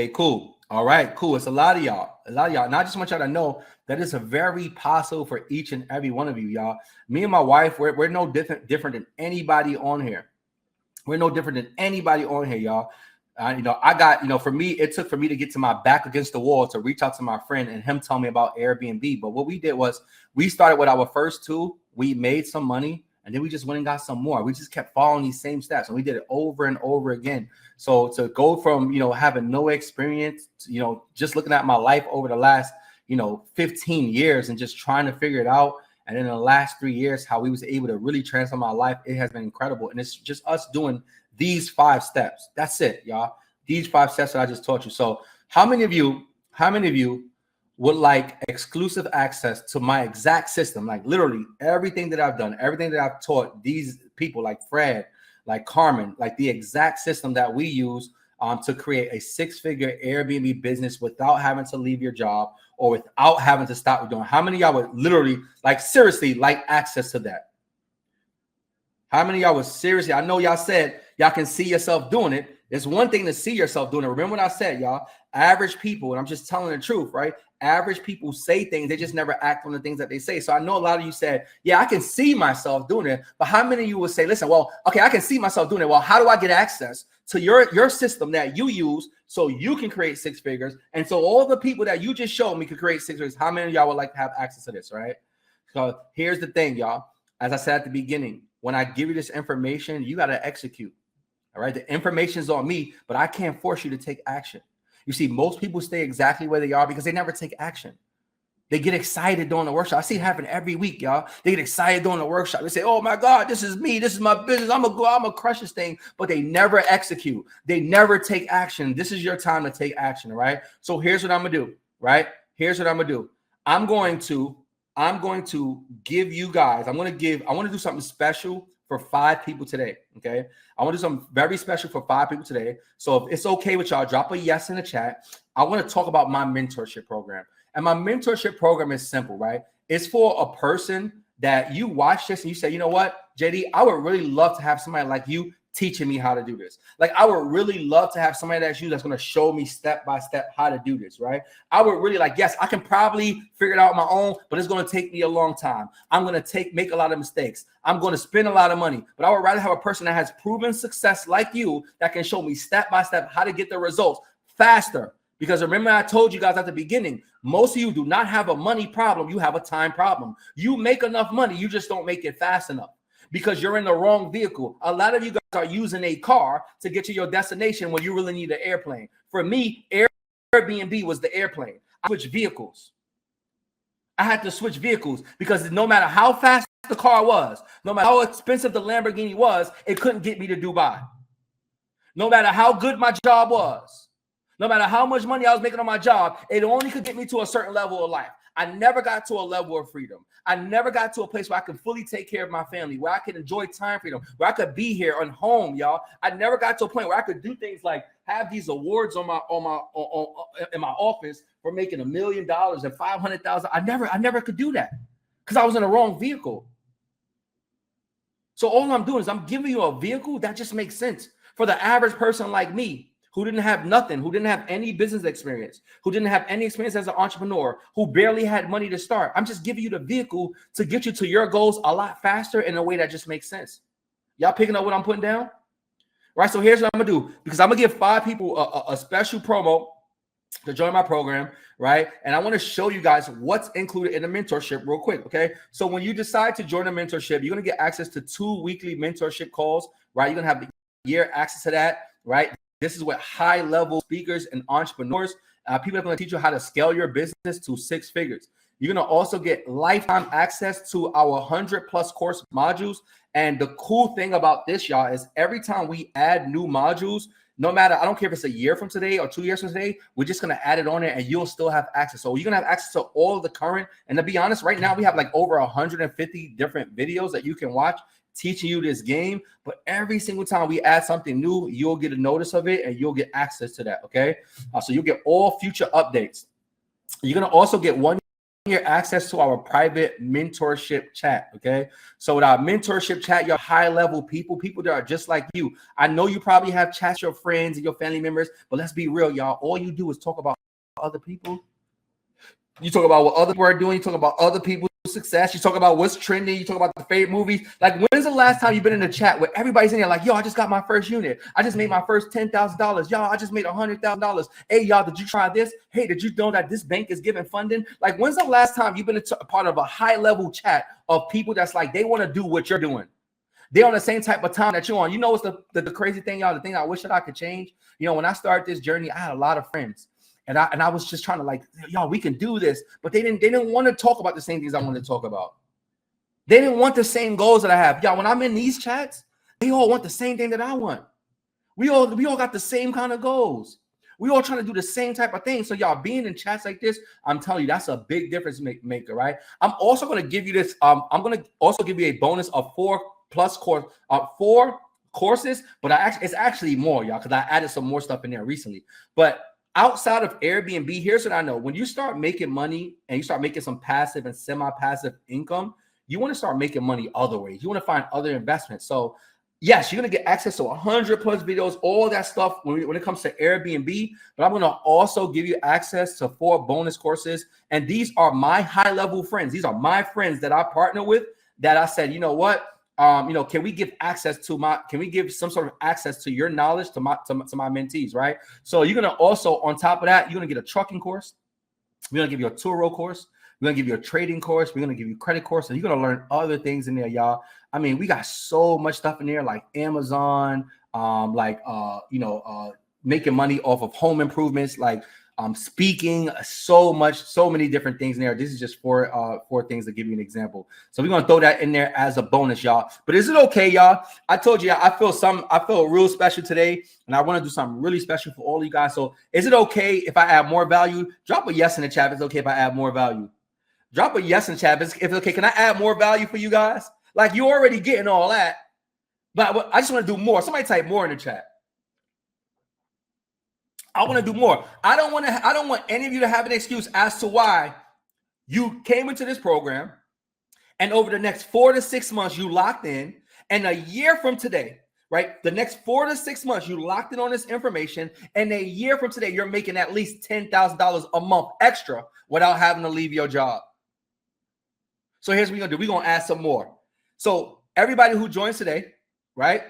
cool. All right, cool. It's a lot of y'all. And I just want y'all to know that it's a very possible for each and every one of you, y'all. Me and my wife, we're no different than anybody on here. We're no different than anybody on here, y'all. I got, for me, it took for me to get to my back against the wall to reach out to my friend and him tell me about Airbnb. But what we did was we started with our first 2. We made some money, and then we just went and got some more. We just kept following these same steps, and we did it over and over again. So to go from, having no experience, just looking at my life over the last, 15 years and just trying to figure it out, And in the last 3 years, how we was able to really transform our life, it has been incredible. And it's just us doing these 5 steps. That's it, y'all. These 5 steps that I just taught you. So how many of you would like exclusive access to my exact system? Like literally everything that I've done, everything that I've taught these people like Fred, like Carmen, like the exact system that we use to create a 6-figure Airbnb business without having to leave your job or without having to stop doing. How many of y'all would literally, like seriously, like access to that? How many of y'all would seriously? I know y'all said y'all can see yourself doing it. It's one thing to see yourself doing it. Remember what I said, y'all. Average people, and I'm just telling the truth, right? Average people say things, they just never act on the things that they say. So I know a lot of you said, yeah, I can see myself doing it. But how many of you would say, listen, well, okay, I can see myself doing it. Well, how do I get access to your system that you use so you can create 6 figures? And so all the people that you just showed me could create 6 figures. How many of y'all would like to have access to this, right? So here's the thing, y'all. As I said at the beginning, when I give you this information, you got to execute. All right. The information is on me, but I can't force you to take action. You see, most people stay exactly where they are because they never take action. They get excited during the workshop. I see it happen every week, y'all. They get excited during the workshop. They say, oh my God, this is me. This is my business. I'm gonna crush this thing. But they never execute. They never take action. This is your time to take action, right? So here's what I'm gonna do, right? Here's what I'm gonna do. I'm going to give you guys, I want to do something special for 5 people today. Okay. I want to do something very special for 5 people today. So if it's okay with y'all, drop a yes in the chat. I want to talk about my mentorship program. And my mentorship program is simple, right? It's for a person that you watch this and you say, you know what, JD, I would really love to have somebody like you teaching me how to do this. Like, I would really love to have somebody that's you that's going to show me step by step how to do this, right? I would really like, yes, I can probably figure it out on my own, but it's going to take me a long time. I'm going to make a lot of mistakes. I'm going to spend a lot of money, but I would rather have a person that has proven success like you that can show me step by step how to get the results faster. Because remember, I told you guys at the beginning, most of you do not have a money problem. You have a time problem. You make enough money. You just don't make it fast enough because you're in the wrong vehicle. A lot of you guys are using a car to get to your destination when you really need an airplane. For me, Airbnb was the airplane. I switched vehicles. I had to switch vehicles because no matter how fast the car was, no matter how expensive the Lamborghini was, it couldn't get me to Dubai. No matter how good my job was, no matter how much money I was making on my job, it only could get me to a certain level of life. I never got to a level of freedom. I never got to a place where I could fully take care of my family, where I could enjoy time freedom, where I could be here on home, y'all. I never got to a point where I could do things like have these awards in my office for making $1 million and 500,000. I never could do that because I was in the wrong vehicle. So all I'm doing is I'm giving you a vehicle that just makes sense for the average person like me, who didn't have nothing, who didn't have any business experience, who didn't have any experience as an entrepreneur, who barely had money to start. I'm just giving you the vehicle to get you to your goals a lot faster in a way that just makes sense. Y'all picking up what I'm putting down? Right, so here's what I'm gonna do, because I'm gonna give 5 people a special promo to join my program, right? And I want to show you guys what's included in the mentorship real quick, okay? So when you decide to join a mentorship, you're gonna get access to 2 weekly mentorship calls, right? You're gonna have the year access to that, right? This is what high-level speakers and entrepreneurs, people are going to teach you how to scale your business to 6 figures. You're going to also get lifetime access to our 100+ course modules. And the cool thing about this, y'all, is every time we add new modules, no matter, I don't care if it's a year from today or 2 years from today, we're just going to add it on there and you'll still have access. So you're going to have access to all of the current. And to be honest, right now we have like over 150 different videos that you can watch teaching you this game. But every single time we add something new, you'll get a notice of it and you'll get access to that. Okay. So you'll get all future updates. You're going to also get 1 year access to our private mentorship chat. Okay. So with our mentorship chat, you're high level people that are just like you. I know you probably have chats with your friends and your family members, but let's be real, y'all. All you do is talk about other people. You talk about what other people are doing. You talk about other people's success. You talk about what's trending. You talk about the favorite movies. Like, when's the last time you've been in a chat where everybody's in there like, yo, I just got my first unit. I just made my first $10,000. Y'all, I just made $100,000. Hey, y'all, did you try this? Hey, did you know that this bank is giving funding? Like, when's the last time you've been a part of a high level chat of people that's like, they want to do what you're doing? They're on the same type of time that you're on. You know what's the crazy thing, y'all? The thing I wish that I could change. You know, when I started this journey, I had a lot of friends. And I was just trying to like, y'all, we can do this. But they didn't want to talk about the same things I wanted to talk about. They didn't want the same goals that I have. Y'all, when I'm in these chats, they all want the same thing that I want. We all got the same kind of goals. We all trying to do the same type of thing. So y'all being in chats like this, I'm telling you, that's a big difference maker, right? I'm also going to give you this. I'm going to also give you a bonus of 4 courses, but it's actually more, y'all, because I added some more stuff in there recently. But outside of Airbnb, here's what I know. When you start making money and you start making some passive and semi-passive income, you want to start making money other ways. You want to find other investments. So yes, you're going to get access to 100 plus videos, all that stuff when it comes to Airbnb, but I'm going to also give you access to 4 bonus courses. And these are my high level friends. These are my friends that I partner with that I said, you know what? Can we give some sort of access to your knowledge to my mentees, right? So you're going to also, on top of that, you're going to get a trucking course. We're going to give you a Turo course. We're going to give you a trading course. We're going to give you credit course. And you're going to learn other things in there, y'all. I mean, we got so much stuff in there like Amazon, making money off of home improvements, like speaking, so many different things in there. This is just 4 things to give you an example. So we're going to throw that in there as a bonus, y'all. But is it okay, y'all? I told you, I feel real special today, and I want to do something really special for all of you guys. So is it okay if I add more value? Drop a yes in the chat. It's okay if I add more value. Drop a yes in the chat. If it's okay, can I add more value for you guys? Like, you're already getting all that, but I just want to do more. Somebody type more in the chat. I want to do more. I don't want any of you to have an excuse as to why you came into this program and over the next 4 to 6 months you locked in, and a year from today, right? The next 4 to 6 months you locked in on this information, and a year from today you're making at least $10,000 a month extra without having to leave your job. So here's what we're going to do. We're going to add some more. So everybody who joins today, right?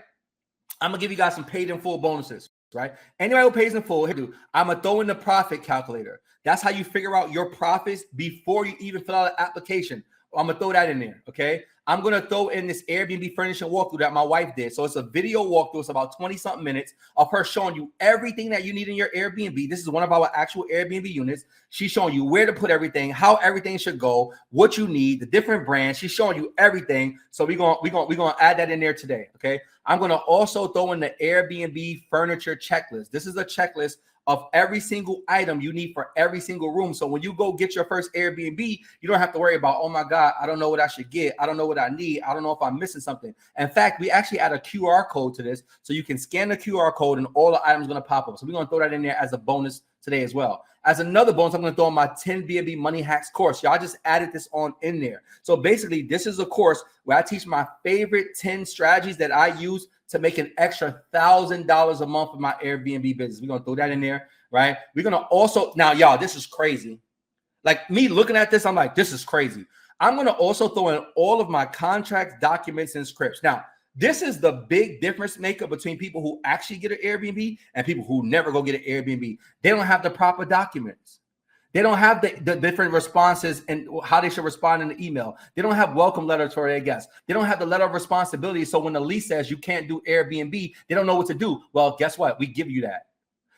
I'm going to give you guys some paid in full bonuses, right? Anybody who pays in full, I'm going to throw in the profit calculator. That's how you figure out your profits before you even fill out an application. I'm going to throw that in there, okay? I'm going to throw in this Airbnb furnishing walkthrough that my wife did. So it's a video walkthrough. It's about 20-something minutes of her showing you everything that you need in your Airbnb. This is one of our actual Airbnb units. She's showing you where to put everything, how everything should go, what you need, the different brands. She's showing you everything. So we're gonna add that in there today, okay? I'm going to also throw in the Airbnb furniture checklist. This is a checklist of every single item you need for every single room. So when you go get your first Airbnb, you don't have to worry about, oh my God, I don't know what I should get. I don't know what I need. I don't know if I'm missing something. In fact, we actually add a QR code to this. So you can scan the QR code and all the items are going to pop up. So we're going to throw that in there as a bonus today as well. As another bonus, I'm going to throw in my 10 B&B Money Hacks course. Y'all just added this on in there. So basically, this is a course where I teach my favorite 10 strategies that I use to make an extra $1,000 a month for my Airbnb business. We're going to throw that in there, right? We're going to also, now, y'all, this is crazy. Like, me looking at this, I'm like, this is crazy. I'm going to also throw in all of my contracts, documents, and scripts. Now, this is the big difference maker between people who actually get an Airbnb and people who never go get an Airbnb. They don't have the proper documents. They don't have the different responses and how they should respond in the email. They don't have welcome letters for their guests. They don't have the letter of responsibility. So when the lease says you can't do Airbnb, they don't know what to do. Well, guess what? We give you that.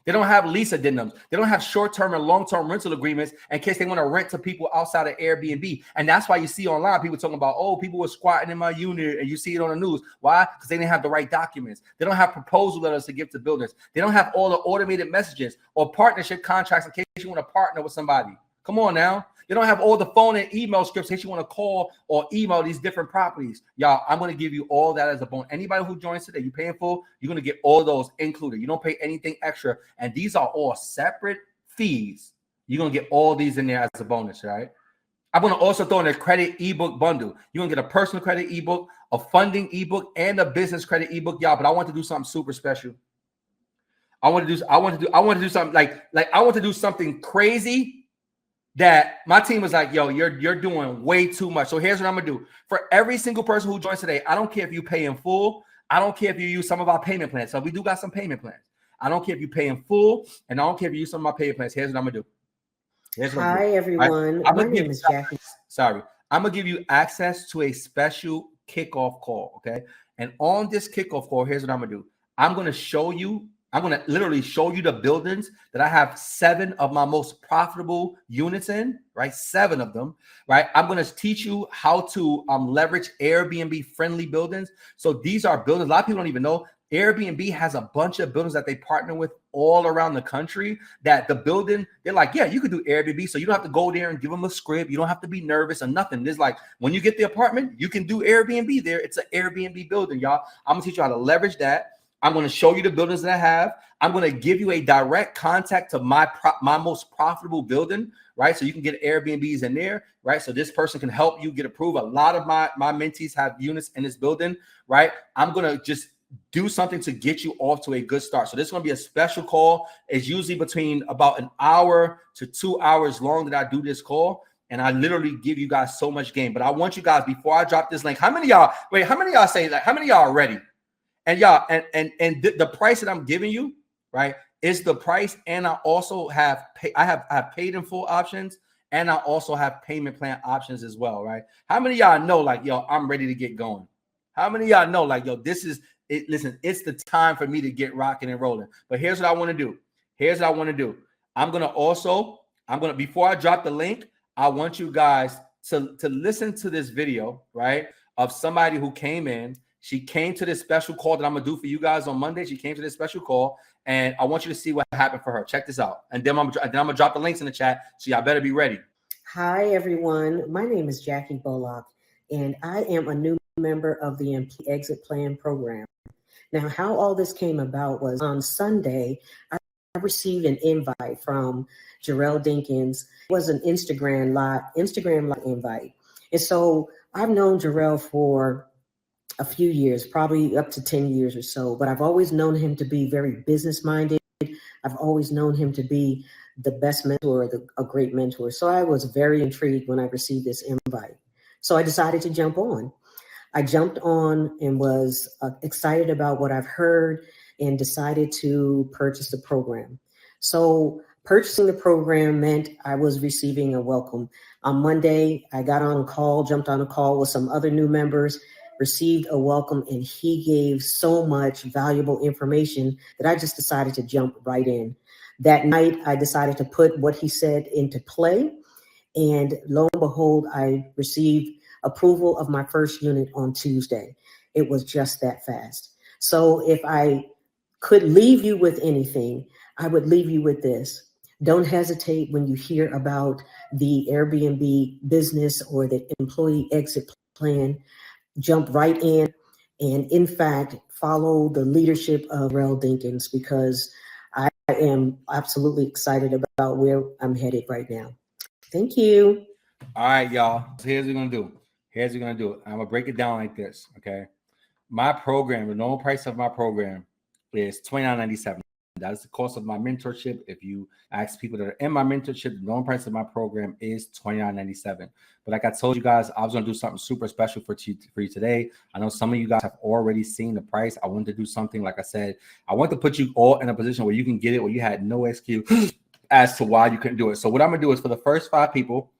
They don't have lease addendums. They don't have short-term and long-term rental agreements in case they want to rent to people outside of Airbnb. And that's why you see online people talking about, oh, people were squatting in my unit, and you see it on the news. Why? Because they didn't have the right documents. They don't have proposal letters to give to builders. They don't have all the automated messages or partnership contracts in case you want to partner with somebody. Come on now. They don't have all the phone and email scripts in case you want to call or email these different properties. Y'all, I'm going to give you all that as a bonus. Anybody who joins today, you paying full, you're going to get all those included. You don't pay anything extra. And these are all separate fees. You're going to get all these in there as a bonus, right? I'm going to also throw in a credit ebook bundle. You're going to get a personal credit ebook, a funding ebook, and a business credit ebook, y'all. But I want to do something super special. I want to do something crazy that my team was like, yo, you're doing way too much. So here's what I'm gonna do. For every single person who joins today, I don't care if you pay in full. I don't care if you use some of our payment plans. So we do got some payment plans. I don't care if you pay in full, and I don't care if you use some of my payment plans. Here's what I'm gonna do. Hi, everyone. My name is Jackie. Sorry. I'm gonna give you access to a special kickoff call, okay? And on this kickoff call, here's what I'm gonna do. I'm gonna show you I'm going to literally show you the buildings that I have 7 of my most profitable units in, right? 7 of them, right? I'm going to teach you how to leverage Airbnb friendly buildings. So these are buildings. A lot of people don't even know Airbnb has a bunch of buildings that they partner with all around the country that the building, they're like, yeah, you could do Airbnb. So you don't have to go there and give them a script. You don't have to be nervous or nothing. There's like, when you get the apartment, you can do Airbnb there. It's an Airbnb building, y'all. I'm going to teach you how to leverage that. I'm going to show you the buildings that I have. I'm going to give you a direct contact to my most profitable building, right? So you can get Airbnbs in there, right? So this person can help you get approved. A lot of my mentees have units in this building, right? I'm going to just do something to get you off to a good start. So this is going to be a special call. It's usually between about an hour to 2 hours long that I do this call. And I literally give you guys so much game. But I want you guys, before I drop this link, how many of y'all say that? How many of y'all are ready? And y'all, and the price that I'm giving you, right, is the price. And I also have I have paid in full options, and I also have payment plan options as well, right? How many of y'all know, like, yo, I'm ready to get going? How many of y'all know, like, yo, this is it? Listen, it's the time for me to get rocking and rolling. But here's what I want to do. Here's what I want to do. I'm gonna before I drop the link, I want you guys to listen to this video, right, of somebody who came in. She came to this special call that I'm going to do for you guys on Monday. She came to this special call, and I want you to see what happened for her. Check this out. And then I'm going to drop the links in the chat, so y'all better be ready. Hi, everyone. My name is Jackie Bullock, and I am a new member of the Employee Exit Plan program. Now, how all this came about was on Sunday, I received an invite from Jarrell Dinkins. It was an Instagram live invite. And so I've known Jarrell for a few years, probably up to 10 years or so, but I've always known him to be very business-minded. I've always known him to be the best mentor, a great mentor. So I was very intrigued when I received this invite. So I decided to jump on. I jumped on and was excited about what I've heard and decided to purchase the program. So purchasing the program meant I was receiving a welcome. On Monday, I got on a call, jumped on a call with some other new members, received a welcome, and he gave so much valuable information that I just decided to jump right in. That night, I decided to put what he said into play, and lo and behold, I received approval of my first unit on Tuesday. It was just that fast. So if I could leave you with anything, I would leave you with this. Don't hesitate when you hear about the Airbnb business or the employee exit plan. Jump right in and, in fact, follow the leadership of Jarrell Dinkins, because I am absolutely excited about where I'm headed right now. Thank you. All right, y'all. So here's what we're going to do. I'm going to break it down like this, okay? My program, the normal price of my program is $29.97. That is the cost of my mentorship. If you ask people that are in my mentorship, the normal price of my program is $29.97. But like I told you guys, I was going to do something super special for you today. I know some of you guys have already seen the price. I wanted to do something, like I said, I want to put you all in a position where you can get it, where you had no excuse as to why you couldn't do it. So what I'm going to do is, for the first 5 people,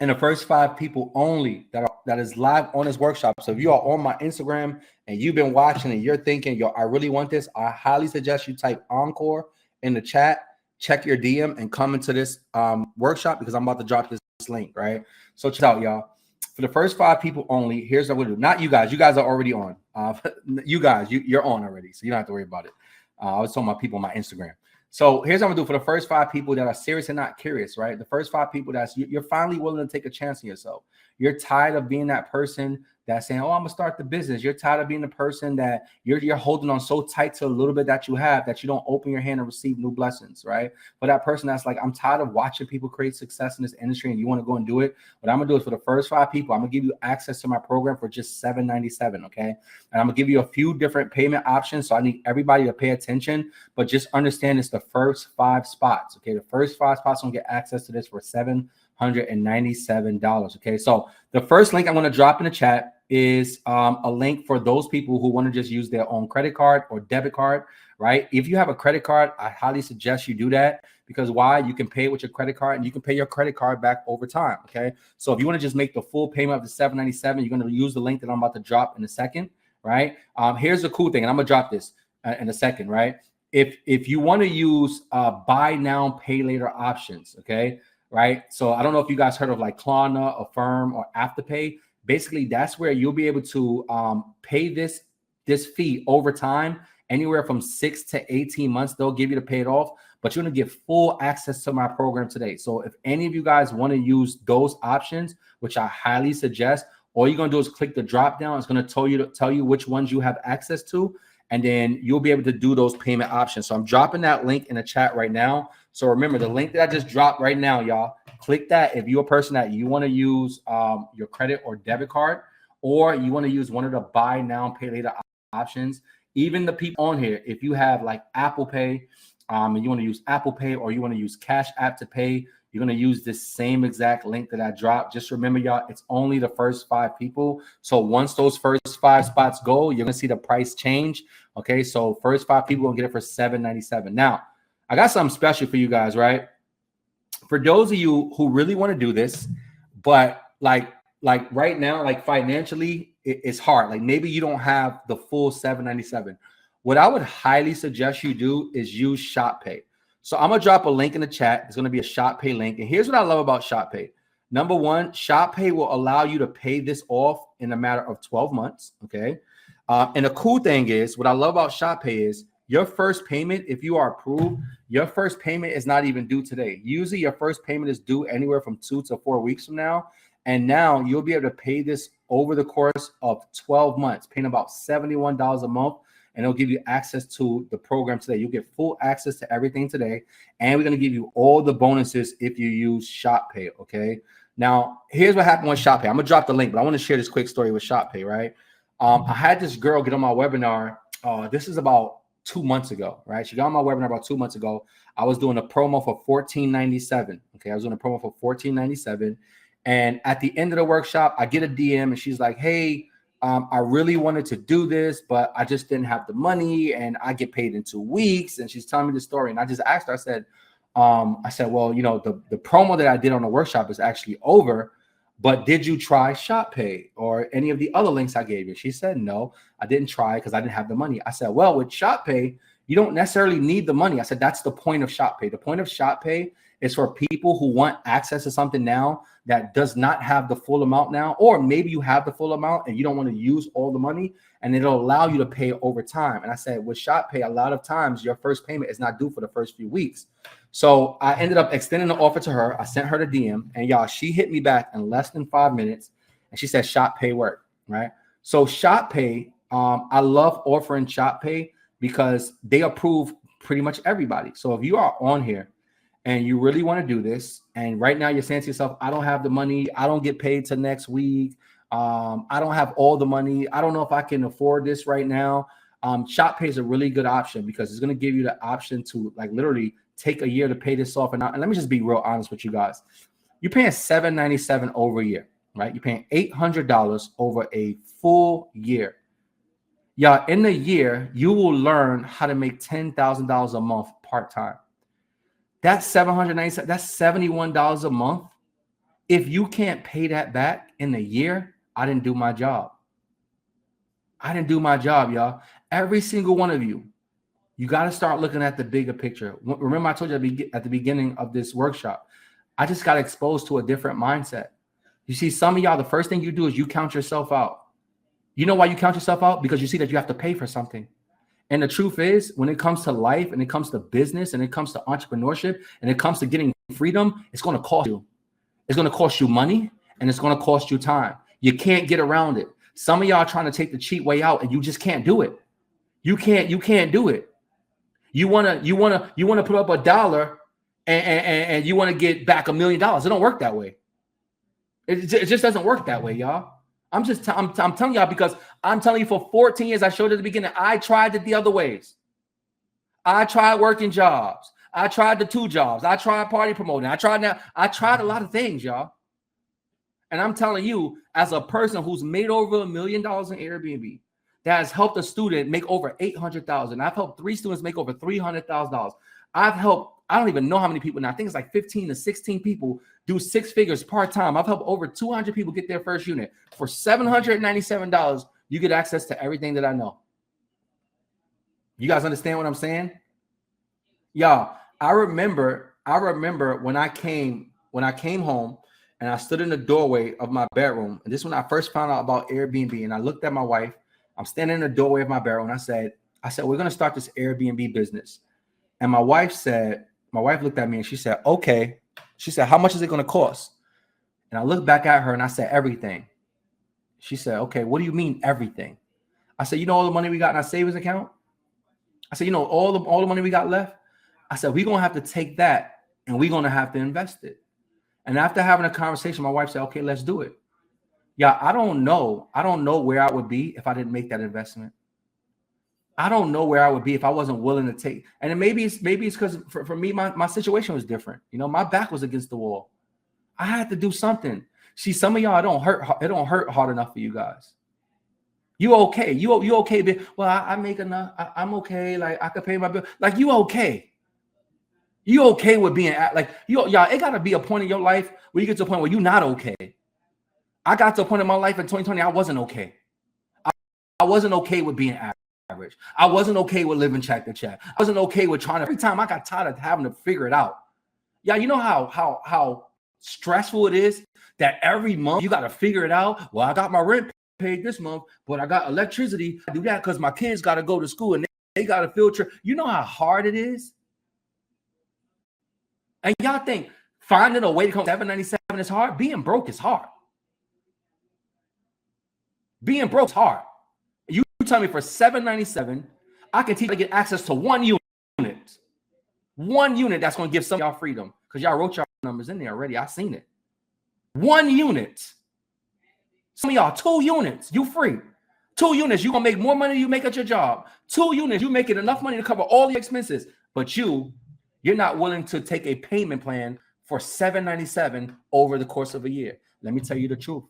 and the first 5 people only that is live on this workshop. So if you are on my Instagram and you've been watching and you're thinking, yo, I really want this, I highly suggest you type Encore in the chat, check your DM, and come into this workshop, because I'm about to drop this link, right? So check it out, y'all. For the first 5 people only, here's what I'm going to do. Not you guys. You guys are already on. You guys, you're on already, so you don't have to worry about it. I was talking about people on my Instagram. So here's what I'm gonna do for the first 5 people that are serious and not curious, right? The first 5 people you're finally willing to take a chance on yourself. You're tired of being that person that's saying, oh, I'm gonna start the business. You're tired of being the person that you're holding on so tight to a little bit that you have, that you don't open your hand and receive new blessings, right? But that person that's like, I'm tired of watching people create success in this industry, and you want to go and do it. What I'm gonna do is, for the first 5 people, I'm gonna give you access to my program for just $7.97, okay? And I'm gonna give you a few different payment options. So I need everybody to pay attention, but just understand it's the first 5 spots, okay? The first 5 spots gonna get access to this for $797, okay? So the first link I'm gonna drop in the chat is a link for those people who want to just use their own credit card or debit card, right? If you have a credit card, I highly suggest you do that, because why? You can pay it with your credit card, and you can pay your credit card back over time, okay? So if you want to just make the full payment of the $797, you're going to use the link that I'm about to drop in a second, right? Here's the cool thing, and I'm going to drop this in a second, right? if you want to use buy now, pay later options, okay, right? So I don't know if you guys heard of like Klarna, Affirm, or Afterpay. Basically, that's where you'll be able to pay this fee over time, anywhere from 6 to 18 months. They'll give you to pay it off, but you're gonna get full access to my program today. So if any of you guys want to use those options, which I highly suggest, all you're gonna do is click the drop down. It's gonna tell you which ones you have access to, and then you'll be able to do those payment options. So I'm dropping that link in the chat right now. So remember, the link that I just dropped right now, y'all, click that if you're a person that you want to use your credit or debit card, or you want to use one of the buy now, pay later options. Even the people on here, if you have like Apple Pay, and you want to use Apple Pay, or you want to use Cash App to pay, you're going to use this same exact link that I dropped. Just remember, y'all, it's only the first 5 people. So once those first 5 spots go, you're going to see the price change. Okay, so first 5 people will get it for $7.97. Now, I got something special for you guys, right? For those of you who really want to do this, but like right now, like financially, it's hard. Like maybe you don't have the full $7.97. What I would highly suggest you do is use ShopPay. So I'm gonna drop a link in the chat. It's gonna be a ShopPay link. And here's what I love about ShopPay. Number one, ShopPay will allow you to pay this off in a matter of 12 months. Okay. And the cool thing is, what I love about ShopPay is your first payment, if you are approved, your first payment is not even due today. Usually your first payment is due anywhere from 2 to 4 weeks from now. And now you'll be able to pay this over the course of 12 months, paying about $71 a month. And it'll give you access to the program today. You'll get full access to everything today. And we're going to give you all the bonuses if you use ShopPay, okay? Now, here's what happened with ShopPay. I'm going to drop the link, but I want to share this quick story with ShopPay, right? I had this girl get on my webinar. This is about 2 months ago, right? She got on my webinar about 2 months ago. I was doing a promo for $14.97, okay? I was doing a promo for $14.97. And at the end of the workshop, I get a DM, and she's like, hey, I really wanted to do this, but I just didn't have the money, and I get paid in 2 weeks. And she's telling me the story. And I just asked her, I said, well, you know, the promo that I did on the workshop is actually over, but did you try ShopPay or any of the other links I gave you? She said, no, I didn't try because I didn't have the money. I said, well, with ShopPay, you don't necessarily need the money. I said, that's the point of ShopPay. The point of ShopPay is for people who want access to something now that does not have the full amount now, or maybe you have the full amount and you don't want to use all the money, and it'll allow you to pay over time. And I said, with ShopPay, a lot of times your first payment is not due for the first few weeks. So I ended up extending the offer to her. I sent her the DM, and y'all, she hit me back in less than 5 minutes, and she said ShopPay worked, right? So ShopPay, I love offering ShopPay because they approve pretty much everybody. So if you are on here and you really want to do this, and right now you're saying to yourself, I don't have the money, I don't get paid till next week, I don't have all the money, I don't know if I can afford this right now, ShopPay is a really good option because it's going to give you the option to like literally take a year to pay this off. And let me just be real honest with you guys. You're paying $797 over a year, right? You're paying $800 over a full year. Yeah, in a year, you will learn how to make $10,000 a month part-time. That's $797. That's $71 a month. If you can't pay that back in a year, I didn't do my job. I didn't do my job, y'all. Every single one of you, you got to start looking at the bigger picture. Remember, I told you at the beginning of this workshop, I just got exposed to a different mindset. You see, some of y'all, the first thing you do is you count yourself out. You know why you count yourself out? Because you see that you have to pay for something. And the truth is, when it comes to life and it comes to business and it comes to entrepreneurship and it comes to getting freedom, it's going to cost you. It's going to cost you money and it's going to cost you time. You can't get around it. Some of y'all are trying to take the cheap way out and you just can't do it. You can't do it. You want to put up $1 and you want to get back $1 million. It don't work that way. It just doesn't work that way, y'all. I'm telling y'all because I'm telling you for 14 years, I showed at the beginning, I tried it the other ways. I tried working jobs. I tried the 2 jobs. I tried party promoting. I tried a lot of things, y'all. And I'm telling you, as a person who's made over $1 million in Airbnb, that has helped a student make over $800,000. I've helped 3 students make over $300,000. I've helped, I don't even know how many people now. I think it's like 15 to 16 people do 6 figures part-time. I've helped over 200 people get their first unit. For $797, you get access to everything that I know. You guys understand what I'm saying? Y'all, I remember when I came home and I stood in the doorway of my bedroom. And this is when I first found out about Airbnb. And I looked at my wife. I'm standing in the doorway of my bedroom. And I said, we're gonna start this Airbnb business. And my wife looked at me and she said, okay. She said, how much is it gonna cost? And I looked back at her and I said, everything. She said, okay, what do you mean everything? I said, you know all the money we got in our savings account? I said, you know, all the money we got left? I said, we're gonna have to take that and we're gonna have to invest it. And after having a conversation, my wife said, okay, let's do it. Yeah, I don't know where I would be if I didn't make that investment. I don't know where I would be if I wasn't willing to take. And then maybe it's because for me, my situation was different. You know, my back was against the wall. I had to do something. See, some of y'all, it don't hurt hard enough for you guys. You okay? You okay? Well, I make enough. I'm okay. Like I could pay my bill. Like you okay? You okay with being like y'all? It gotta be a point in your life where you get to a point where you're not okay. I got to a point in my life in 2020. I wasn't okay. I wasn't okay with being average. I wasn't okay with living check to check. I wasn't okay with trying to. Every time I got tired of having to figure it out. Yeah, you know how stressful it is that every month you got to figure it out. Well, I got my rent paid this month, but I got electricity. I do that because my kids got to go to school and they got a field trip. You know how hard it is? And y'all think finding a way to come $797 is hard? Being broke is hard. Being broke is hard. You tell me for $797, I can teach you how to get access to one unit. One unit that's going to give some of y'all freedom because y'all wrote your numbers in there already. I seen it. One unit. Some of y'all, 2 units, you free. 2 units, you're going to make more money than you make at your job. 2 units, you making enough money to cover all the expenses. But you're not willing to take a payment plan for $797 over the course of a year. Let me tell you the truth.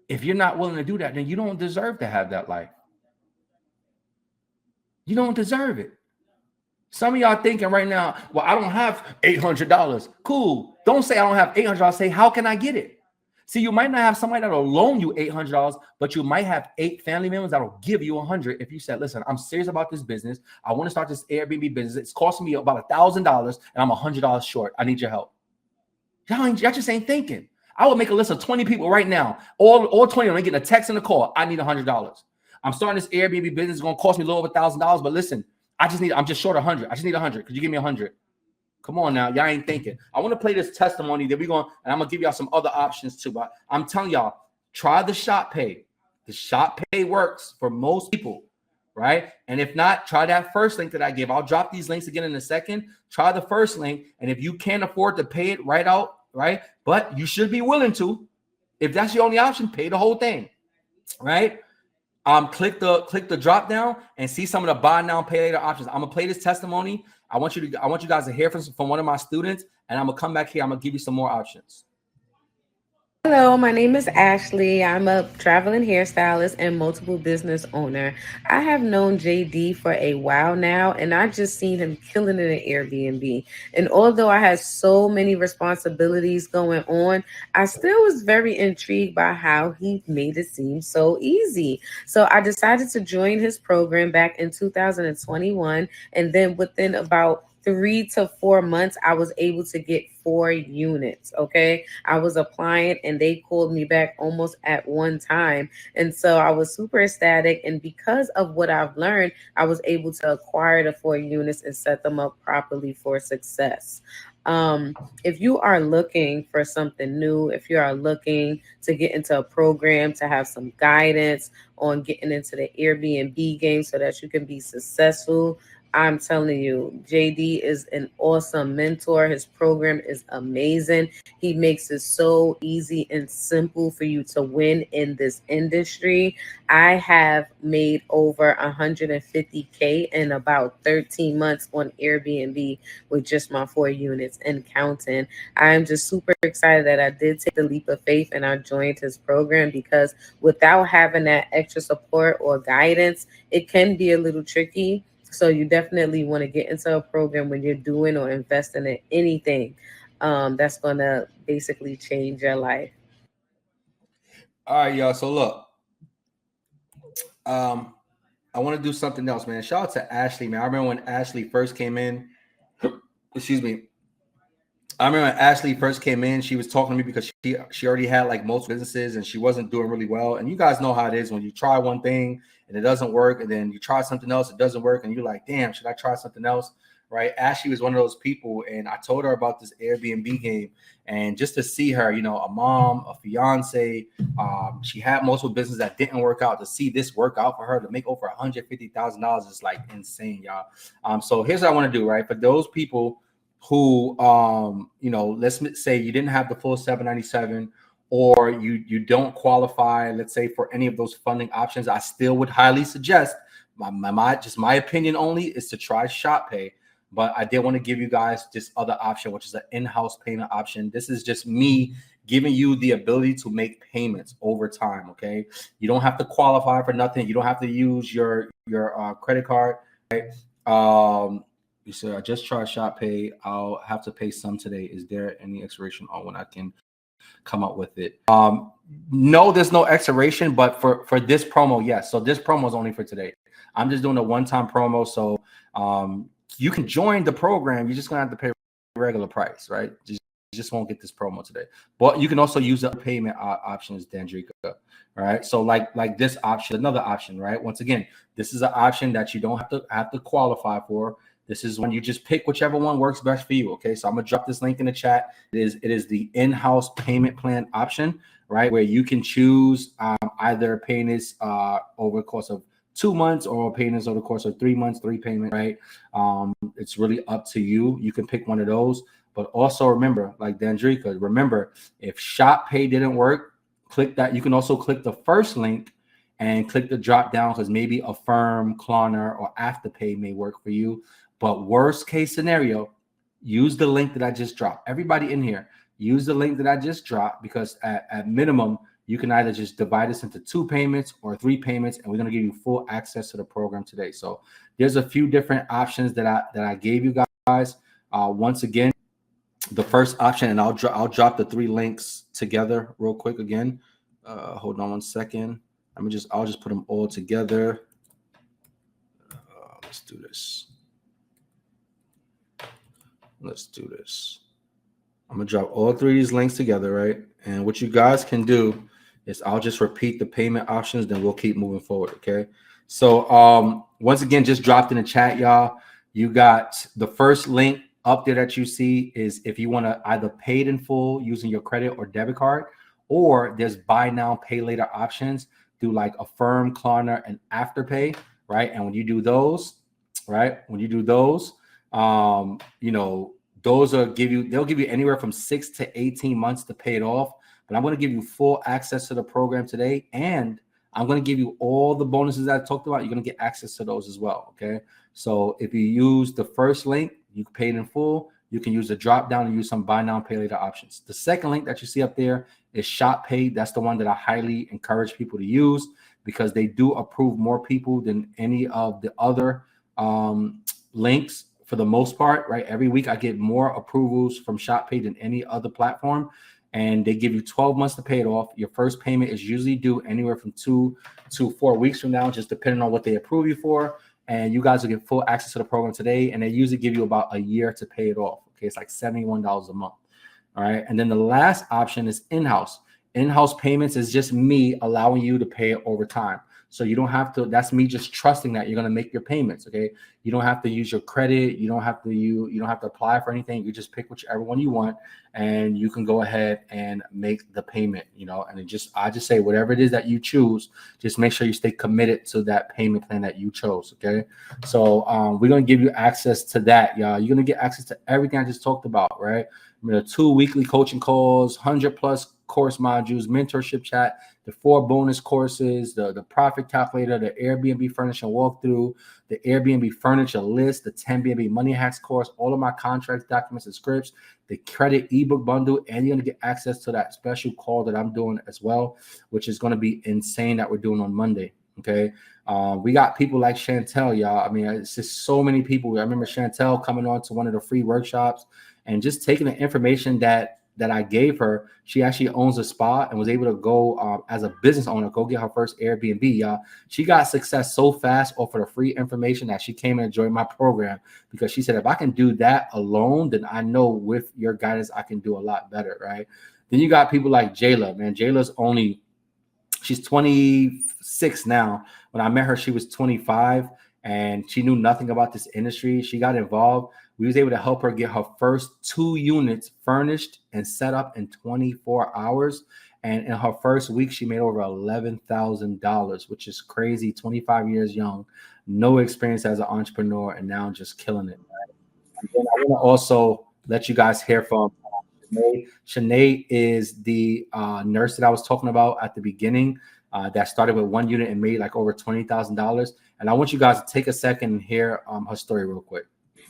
If you're not willing to do that, then you don't deserve to have that life. You don't deserve it. Some of y'all thinking right now, well, I don't have $800. Cool. Don't say I don't have $800. Say, how can I get it? See, you might not have somebody that'll loan you $800, but you might have 8 family members that'll give you $100 if you said, listen, I'm serious about this business. I want to start this Airbnb business. It's costing me about $1,000 and I'm $100 short. I need your help. Y'all just ain't thinking. I would make a list of 20 people right now. All 20 of them getting a text and a call. I need $100. I'm starting this Airbnb business. It's going to cost me a little over $1,000, but listen, I'm just short 100. I just need 100. Could you give me 100? Come on now. Y'all ain't thinking. I want to play this testimony that and I'm going to give y'all some other options too. But I'm telling y'all, try the SHOPPAY. The SHOPPAY works for most people, right? And if not, try that first link that I give. I'll drop these links again in a second. Try the first link. And if you can't afford to pay it right out, right? But you should be willing to. If that's your only option, pay the whole thing, right? Click the drop down and see some of the buy now, pay later options. I'm gonna play this testimony. I want you guys to hear from one of my students, and I'm gonna come back here. I'm gonna give you some more options. Hello, my name is Ashley. I'm a traveling hairstylist and multiple business owner. I have known JD for a while now, and I just seen him killing it at Airbnb. And although I had so many responsibilities going on, I still was very intrigued by how he made it seem so easy. So I decided to join his program back in 2021, and then within about 3 to 4 months, I was able to get 4 units. Okay. I was applying and they called me back almost at one time. And so I was super ecstatic. And because of what I've learned, I was able to acquire the 4 units and set them up properly for success. If you are looking for something new, if you are looking to get into a program, to have some guidance on getting into the Airbnb game so that you can be successful, I'm telling you, JD is an awesome mentor. His program is amazing. He makes it so easy and simple for you to win in this industry. I have made over 150K in about 13 months on Airbnb with just my 4 units and counting. I'm just super excited that I did take the leap of faith and I joined his program, because without having that extra support or guidance, it can be a little tricky. So you definitely want to get into a program when you're doing or investing in anything that's going to basically change your life. All right, y'all. So look, I I want to do something else, man. Shout out to Ashley, man. I remember when Ashley first came in. Excuse me. I remember when Ashley first came in, she was talking to me because she already had like multiple businesses and she wasn't doing really well. And you guys know how it is when you try one thing and it doesn't work, and then you try something else, it doesn't work, and you're like, damn, should I try something else? Right? Ashley was one of those people, and I told her about this Airbnb game, and just to see her, you know, a mom, a fiance, she had multiple businesses that didn't work out. To see this work out for her, to make over $150,000 is like insane, y'all. So here's what I want to do, right? For those people who, you know, let's say you didn't have the full 797, or you don't qualify, let's say, for any of those funding options, I still would highly suggest, my opinion only, is to try ShopPay. But I did want to give you guys this other option, which is an in-house payment option. This is just me giving you the ability to make payments over time. Okay, you don't have to qualify for nothing. You don't have to use your credit card. Right? You said I just tried ShopPay. I'll have to pay some today. Is there any expiration on when I can come up with it? No, there's no expiration, but for this promo, yes. So this promo is only for today. I'm just doing a one-time promo. So you can join the program. You're just gonna have to pay regular price, right? You just won't get this promo today. But you can also use the payment options, Dandrika. All right. So like this option, another option, right? Once again, this is an option that you don't have to qualify for. This is when you just pick whichever one works best for you. Okay. So I'm gonna drop this link in the chat. It is the in-house payment plan option, right? Where you can choose either paying this over the course of 2 months, or paying this over the course of 3 months, 3 payment, right? It's really up to you. You can pick one of those. But also remember, like Dandrika, remember, if ShopPay didn't work, click that. You can also click the first link and click the drop down, because maybe Affirm, Klarna, or Afterpay may work for you. But worst case scenario, use the link that I just dropped. Everybody in here, use the link that I just dropped, because at minimum, you can either just divide this into 2 payments or 3 payments, and we're going to give you full access to the program today. So there's a few different options that I gave you guys. Once again, the first option, and I'll drop the 3 links together real quick again. Hold on one second. I'll just put them all together. Let's do this. Let's do this. I'm gonna drop all 3 of these links together, right? And what you guys can do is I'll just repeat the payment options, then we'll keep moving forward. Okay. So once again, just dropped in the chat, y'all. You got the first link up there that you see is if you want to either pay it in full using your credit or debit card, or there's buy now, pay later options through like Affirm, Klarna, and Afterpay, right? And when you do those, right? When you do those, you know, those they'll give you anywhere from 6 to 18 months to pay it off. But I'm going to give you full access to the program today, and I'm going to give you all the bonuses that I talked about. You're going to get access to those as well. Okay. So if you use the first link, you can pay it in full. You can use the drop down and use some buy now, pay later options. The second link that you see up there is ShopPay. That's the one that I highly encourage people to use, because they do approve more people than any of the other links for the most part, right? Every week I get more approvals from ShopPay than any other platform, and they give you 12 months to pay it off. Your first payment is usually due anywhere from 2 to 4 weeks from now, just depending on what they approve you for. And you guys will get full access to the program today, and they usually give you about a year to pay it off. Okay, it's like $71 a month. All right, and then the last option is in-house. In-house payments is just me allowing you to pay it over time. So you don't have to, that's me just trusting that you're going to make your payments. Okay. You don't have to use your credit. You don't have to apply for anything. You just pick whichever one you want, and you can go ahead and make the payment, you know, and I just say whatever it is that you choose, just make sure you stay committed to that payment plan that you chose. Okay. So we're going to give you access to that, y'all. You're going to get access to everything I just talked about, right? I mean, the 2 weekly coaching calls, 100+ course modules, mentorship chat, the 4 bonus courses, the profit calculator, the Airbnb furniture walkthrough, the Airbnb furniture list, the 10 Airbnb money hacks course, all of my contracts, documents, and scripts, the credit ebook bundle, and you're going to get access to that special call that I'm doing as well, which is going to be insane that we're doing on Monday. Okay. We got people like Chantel, y'all. I mean, it's just so many people. I remember Chantel coming on to one of the free workshops and just taking the information that that I gave her, she actually owns a spa and was able to go as a business owner, go get her first Airbnb, y'all. She got success so fast off of the free information that she came and joined my program, because she said, if I can do that alone, then I know with your guidance, I can do a lot better, right? Then you got people like Jayla, man. Jayla's she's 26 now. When I met her, she was 25 and she knew nothing about this industry. She got involved. We was able to help her get her first 2 units furnished and set up in 24 hours. And in her first week, she made over $11,000, which is crazy. 25 years young, no experience as an entrepreneur, and now just killing it. Right? And then I want to also let you guys hear from Shanae. Shanae is the nurse that I was talking about at the beginning that started with 1 unit and made like over $20,000. And I want you guys to take a second and hear her story real quick.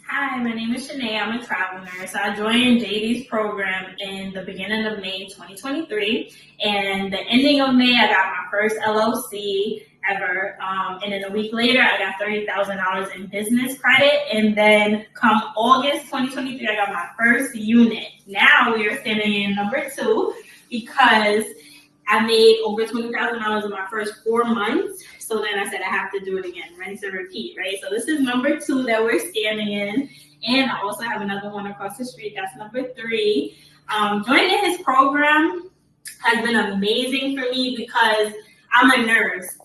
Hi, my name is Shanae. I'm a travel nurse. I joined JD's program in the beginning of May 2023. And the ending of May, I got my first LLC ever. And then a week later, I got $30,000 in business credit. And then come August 2023, I got my first unit. Now we are standing in number 2 because I made over $20,000 in my first 4 months. So then I said, I have to do it again, rinse and repeat, right? So this is number 2 that we're standing in. And I also have another one across the street. That's number 3. Joining his program has been amazing for me because I'm a nurse.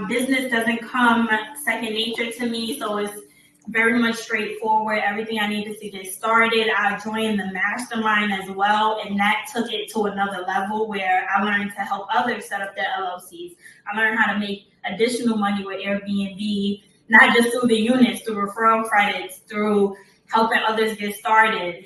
Business doesn't come second nature to me. So it's very much straightforward. Everything I needed to get started. I joined the mastermind as well, and that took it to another level where I learned to help others set up their LLCs. I learned how to make additional money with Airbnb, not just through the units, through referral credits, through helping others get started.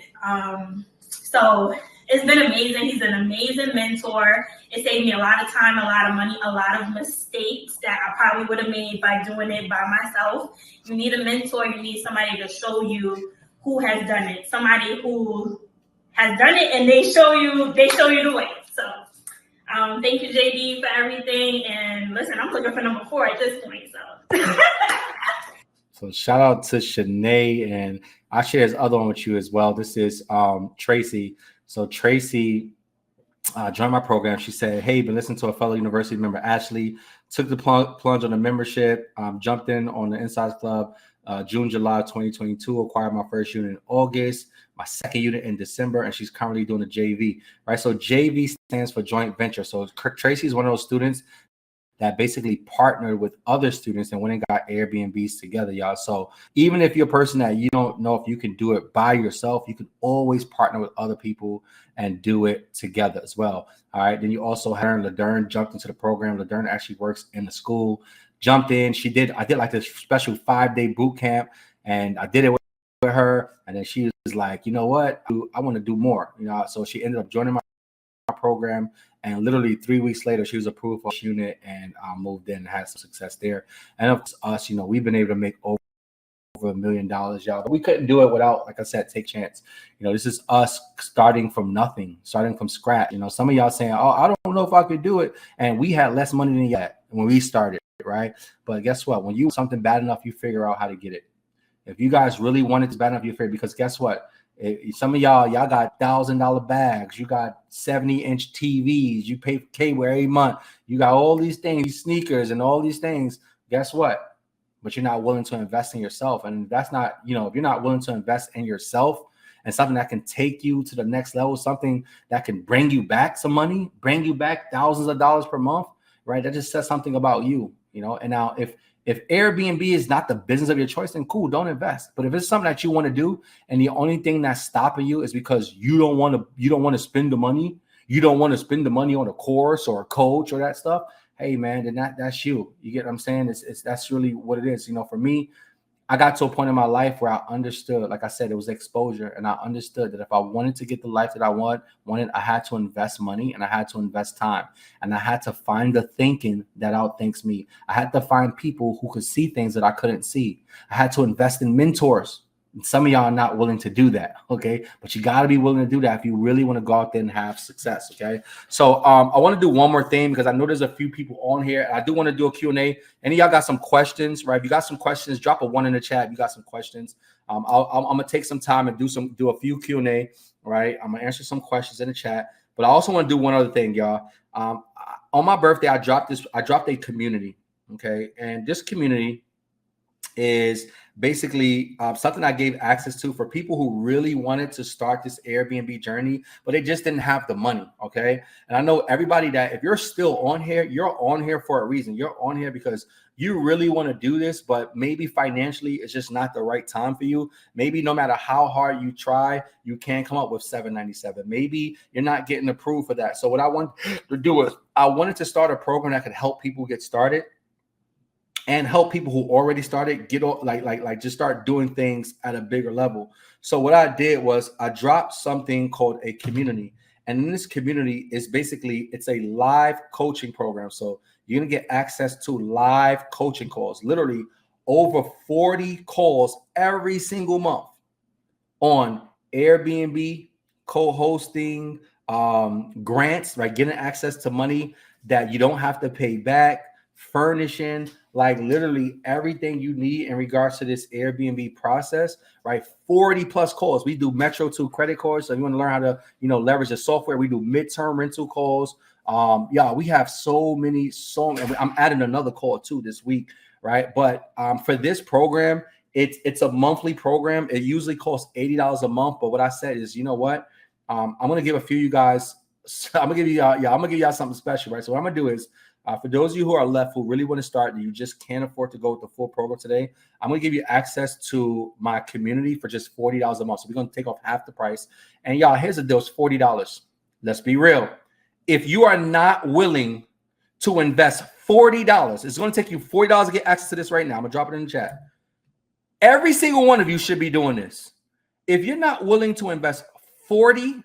So it's been amazing. He's an amazing mentor. It saved me a lot of time, a lot of money, a lot of mistakes that I probably would have made by doing it by myself. You need a mentor. You need somebody to show you who has done it. Somebody who has done it and they show you the way. So thank you, JD, for everything. And listen, I'm looking for number 4 at this point. So So shout out to Shanae, and I'll share this other one with you as well. This is Tracy. So Tracy joined my program. She said, hey, been listening to a fellow university member, Ashley, took the plunge on the membership, jumped in on the Insights Club, June, July 2022, acquired my first unit in August, my second unit in December, and she's currently doing a JV, right? So JV stands for joint venture. So Tracy is one of those students that basically partnered with other students and went and got Airbnbs together, y'all. So even if you're a person that you don't know if you can do it by yourself, you can always partner with other people and do it together as well. All right. Then you also had Ladern jumped into the program. Ladern actually works in the school, jumped in. I did like this special 5-day boot camp, and I did it with her. And then she was like, you know what? I want to do more, you know? So she ended up joining my program, and literally 3 weeks later she was approved for this unit and moved in and had some success there. And of course, us, you know, we've been able to make over $1 million, y'all. We couldn't do it without, like I said, take chance. You know, this is us starting from nothing, starting from scratch. You know, some of y'all saying, oh, I don't know if I could do it, and we had less money than yet when we started, right? But guess what? When you want something bad enough, you figure out how to get it. If you guys really want it bad enough, you figure, because guess what? Some of y'all got $1,000 bags. You got 70-inch TVs. You pay cable every month. You got all these things, sneakers and all these things. Guess what? But you're not willing to invest in yourself. And that's not, you know, if you're not willing to invest in yourself and something that can take you to the next level, something that can bring you back some money, bring you back thousands of dollars per month, right? That just says something about you, you know. And now if Airbnb is not the business of your choice, then cool, don't invest. But if it's something that you want to do, and the only thing that's stopping you is because you don't want to spend the money, you don't want to spend the money on a course or a coach or that stuff, hey man, then that's you. You get what I'm saying? That's really what it is. You know, for me, I got to a point in my life where I understood, like I said, it was exposure. And I understood that if I wanted to get the life that I wanted, I had to invest money and I had to invest time. And I had to find the thinking that outthinks me. I had to find people who could see things that I couldn't see. I had to invest in mentors. Some of y'all are not willing to do that, okay? But you got to be willing to do that if you really want to go out there and have success, okay? So I want to do one more thing because I know there's a few people on here. I do want to do a Q&A. Any of y'all got some questions, right? If you got some questions, drop a 1 in the chat. If you got some questions. I'm going to take some time and do a few Q&A. right? I'm gonna answer some questions in the chat, but I also want to do one other thing, y'all. On my birthday, I dropped a community, okay? And this community is basically something I gave access to for people who really wanted to start this Airbnb journey, but they just didn't have the money, okay? And I know everybody that if you're still on here, you're on here for a reason. You're on here because you really want to do this, but maybe financially it's just not the right time for you. Maybe no matter how hard you try, you can't come up with $797. Maybe you're not getting approved for that. So what I want to do is I wanted to start a program that could help people get started and help people who already started get like just start doing things at a bigger level. So what I did was I dropped something called a community. And in this community is basically, it's a live coaching program. So you're going to get access to live coaching calls, literally over 40 calls every single month on Airbnb, co-hosting, grants, right? Getting access to money that you don't have to pay back, furnishing, like literally everything you need in regards to this Airbnb process, right? 40 plus calls. We do Metro 2 credit cards. So if you want to learn how to, leverage the software, we do midterm rental calls. Yeah, we have so many. I'm adding another call too this week, right? But for this program, it's a monthly program. It usually costs $80 a month. But what I said is, you know what? I'm going to give a few of you guys, I'm going to give y'all something special, right? So what I'm going to do is, for those of you who are left who really want to start and you just can't afford to go with the full program today, I'm going to give you access to my community for just $40 a month. So we're going to take off half the price. And y'all, here's the deal. It's $40. Let's be real. If you are not willing to invest $40, it's going to take you $40 to get access to this right now. I'm going to drop it in the chat. Every single one of you should be doing this. If you're not willing to invest $40,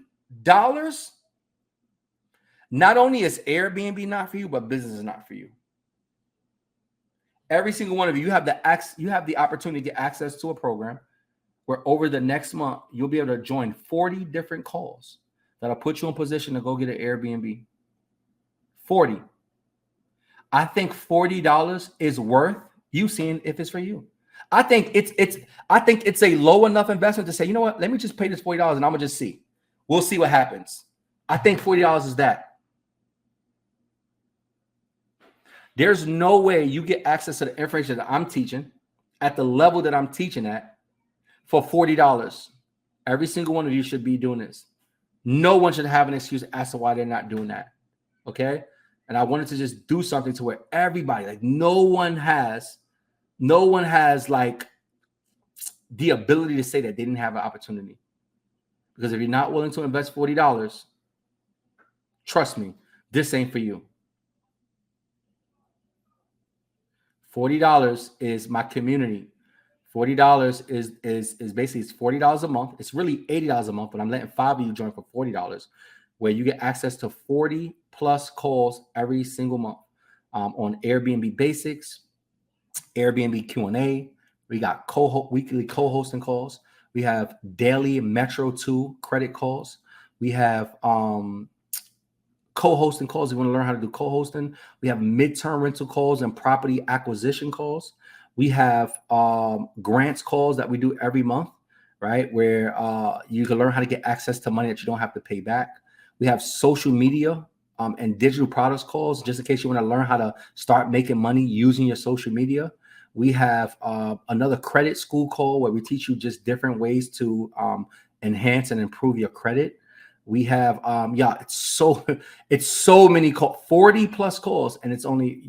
not only is Airbnb not for you, but business is not for you. Every single one of you, you have the opportunity to get access to a program where over the next month, you'll be able to join 40 different calls that'll put you in position to go get an Airbnb. 40. I think $40 is worth you seeing if it's for you. I think it's a low enough investment to say, you know what, let me just pay this $40 and I'm gonna just see. We'll see what happens. I think $40 is that. There's no way you get access to the information that I'm teaching at the level that I'm teaching at for $40. Every single one of you should be doing this. No one should have an excuse as to why they're not doing that. Okay. And I wanted to just do something to where everybody, like no one has like the ability to say that they didn't have an opportunity. Because if you're not willing to invest $40, trust me, this ain't for you. $40 is my community. $40 is basically it's $40 a month. It's really $80 a month, but I'm letting 5 of you join for $40, where you get access to 40 plus calls every single month on Airbnb Basics, Airbnb Q&A. We got weekly co-hosting calls. We have daily Metro 2 credit calls. We have co-hosting calls. You want to learn how to do co-hosting. We have midterm rental calls and property acquisition calls. We have grants calls that we do every month, right? Where you can learn how to get access to money that you don't have to pay back. We have social media and digital products calls, just in case you want to learn how to start making money using your social media. We have another credit school call where we teach you just different ways to enhance and improve your credit. We have, it's so many calls, 40 plus calls, and it's only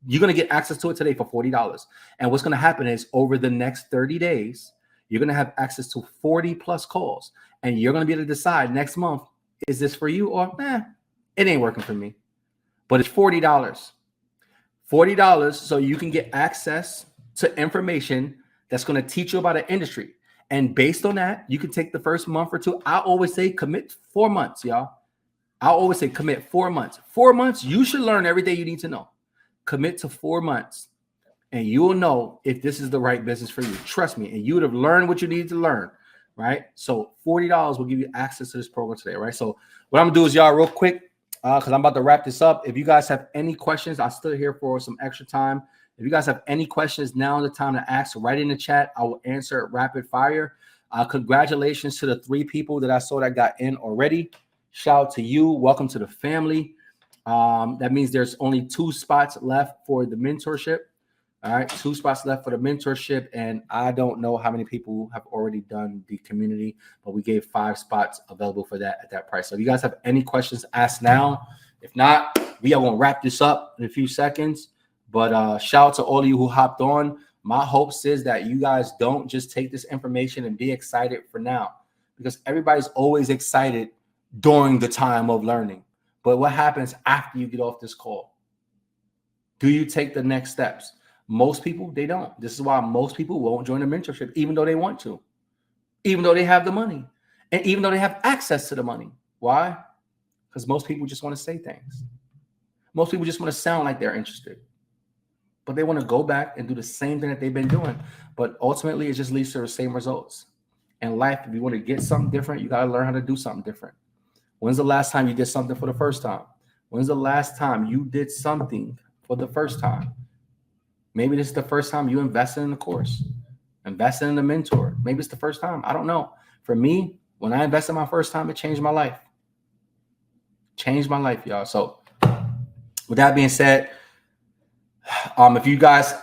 you're going to get access to it today for $40. And what's going to happen is over the next 30 days, you're going to have access to 40 plus calls, and you're going to be able to decide next month, is this for you or it ain't working for me, but it's $40. $40 so you can get access to information that's going to teach you about an industry. And based on that, you can take the first month or two. I always say commit 4 months, y'all. I always say commit 4 months. 4 months, you should learn everything you need to know. Commit to 4 months, and you will know if this is the right business for you. Trust me, and you would have learned what you needed to learn, right? So $40 will give you access to this program today, right? So what I'm going to do is, y'all, real quick, because I'm about to wrap this up. If you guys have any questions, I'm still here for some extra time. If you guys have any questions, now is the time to ask. Right in the chat. I will answer it rapid fire. Congratulations to the 3 people that I saw that got in already. Shout out to you. Welcome to the family. That means there's only 2 spots left for the mentorship. All right, 2 spots left for the mentorship, and I don't know how many people have already done the community, but we gave 5 spots available for that at that price. So if you guys have any questions, ask now. If not, we are going to wrap this up in a few seconds. But shout out to all of you who hopped on. My hopes is that you guys don't just take this information and be excited for now, because everybody's always excited during the time of learning. But what happens after you get off this call? Do you take the next steps? Most people, they don't. This is why most people won't join a mentorship, even though they want to, even though they have the money, and even though they have access to the money. Why? Because most people just want to say things. Most people just want to sound like they're interested, but they want to go back and do the same thing that they've been doing. But ultimately, it just leads to the same results. In life, if you want to get something different, you got to learn how to do something different. When's the last time you did something for the first time? When's the last time you did something for the first time? Maybe this is the first time you invested in a course, invested in a mentor. Maybe it's the first time. I don't know. For me, when I invested my first time, it changed my life. Changed my life, y'all. So with that being said, if you guys,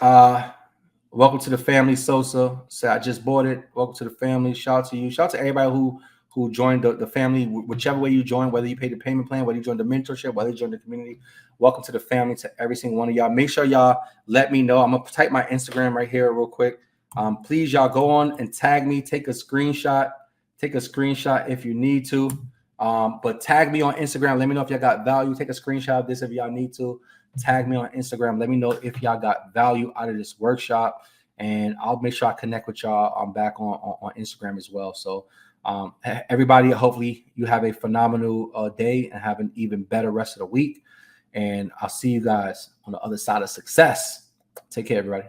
welcome to the family. Sosa said, I just bought it. Welcome to the family. Shout out to you. Shout out to everybody who joined the family, whichever way you joined, whether you paid the payment plan, whether you joined the mentorship, whether you joined the community. Welcome to the family, to every single one of y'all. Make sure y'all let me know. I'm going to type my Instagram right here real quick. Please, y'all go on and tag me. Take a screenshot. Take a screenshot if you need to. But tag me on Instagram. Let me know if y'all got value. Take a screenshot of this if y'all need to. Tag me on Instagram. Let me know if y'all got value out of this workshop. And I'll make sure I connect with y'all. I'm back on Instagram as well. So everybody, hopefully you have a phenomenal day and have an even better rest of the week. And I'll see you guys on the other side of success. Take care, everybody.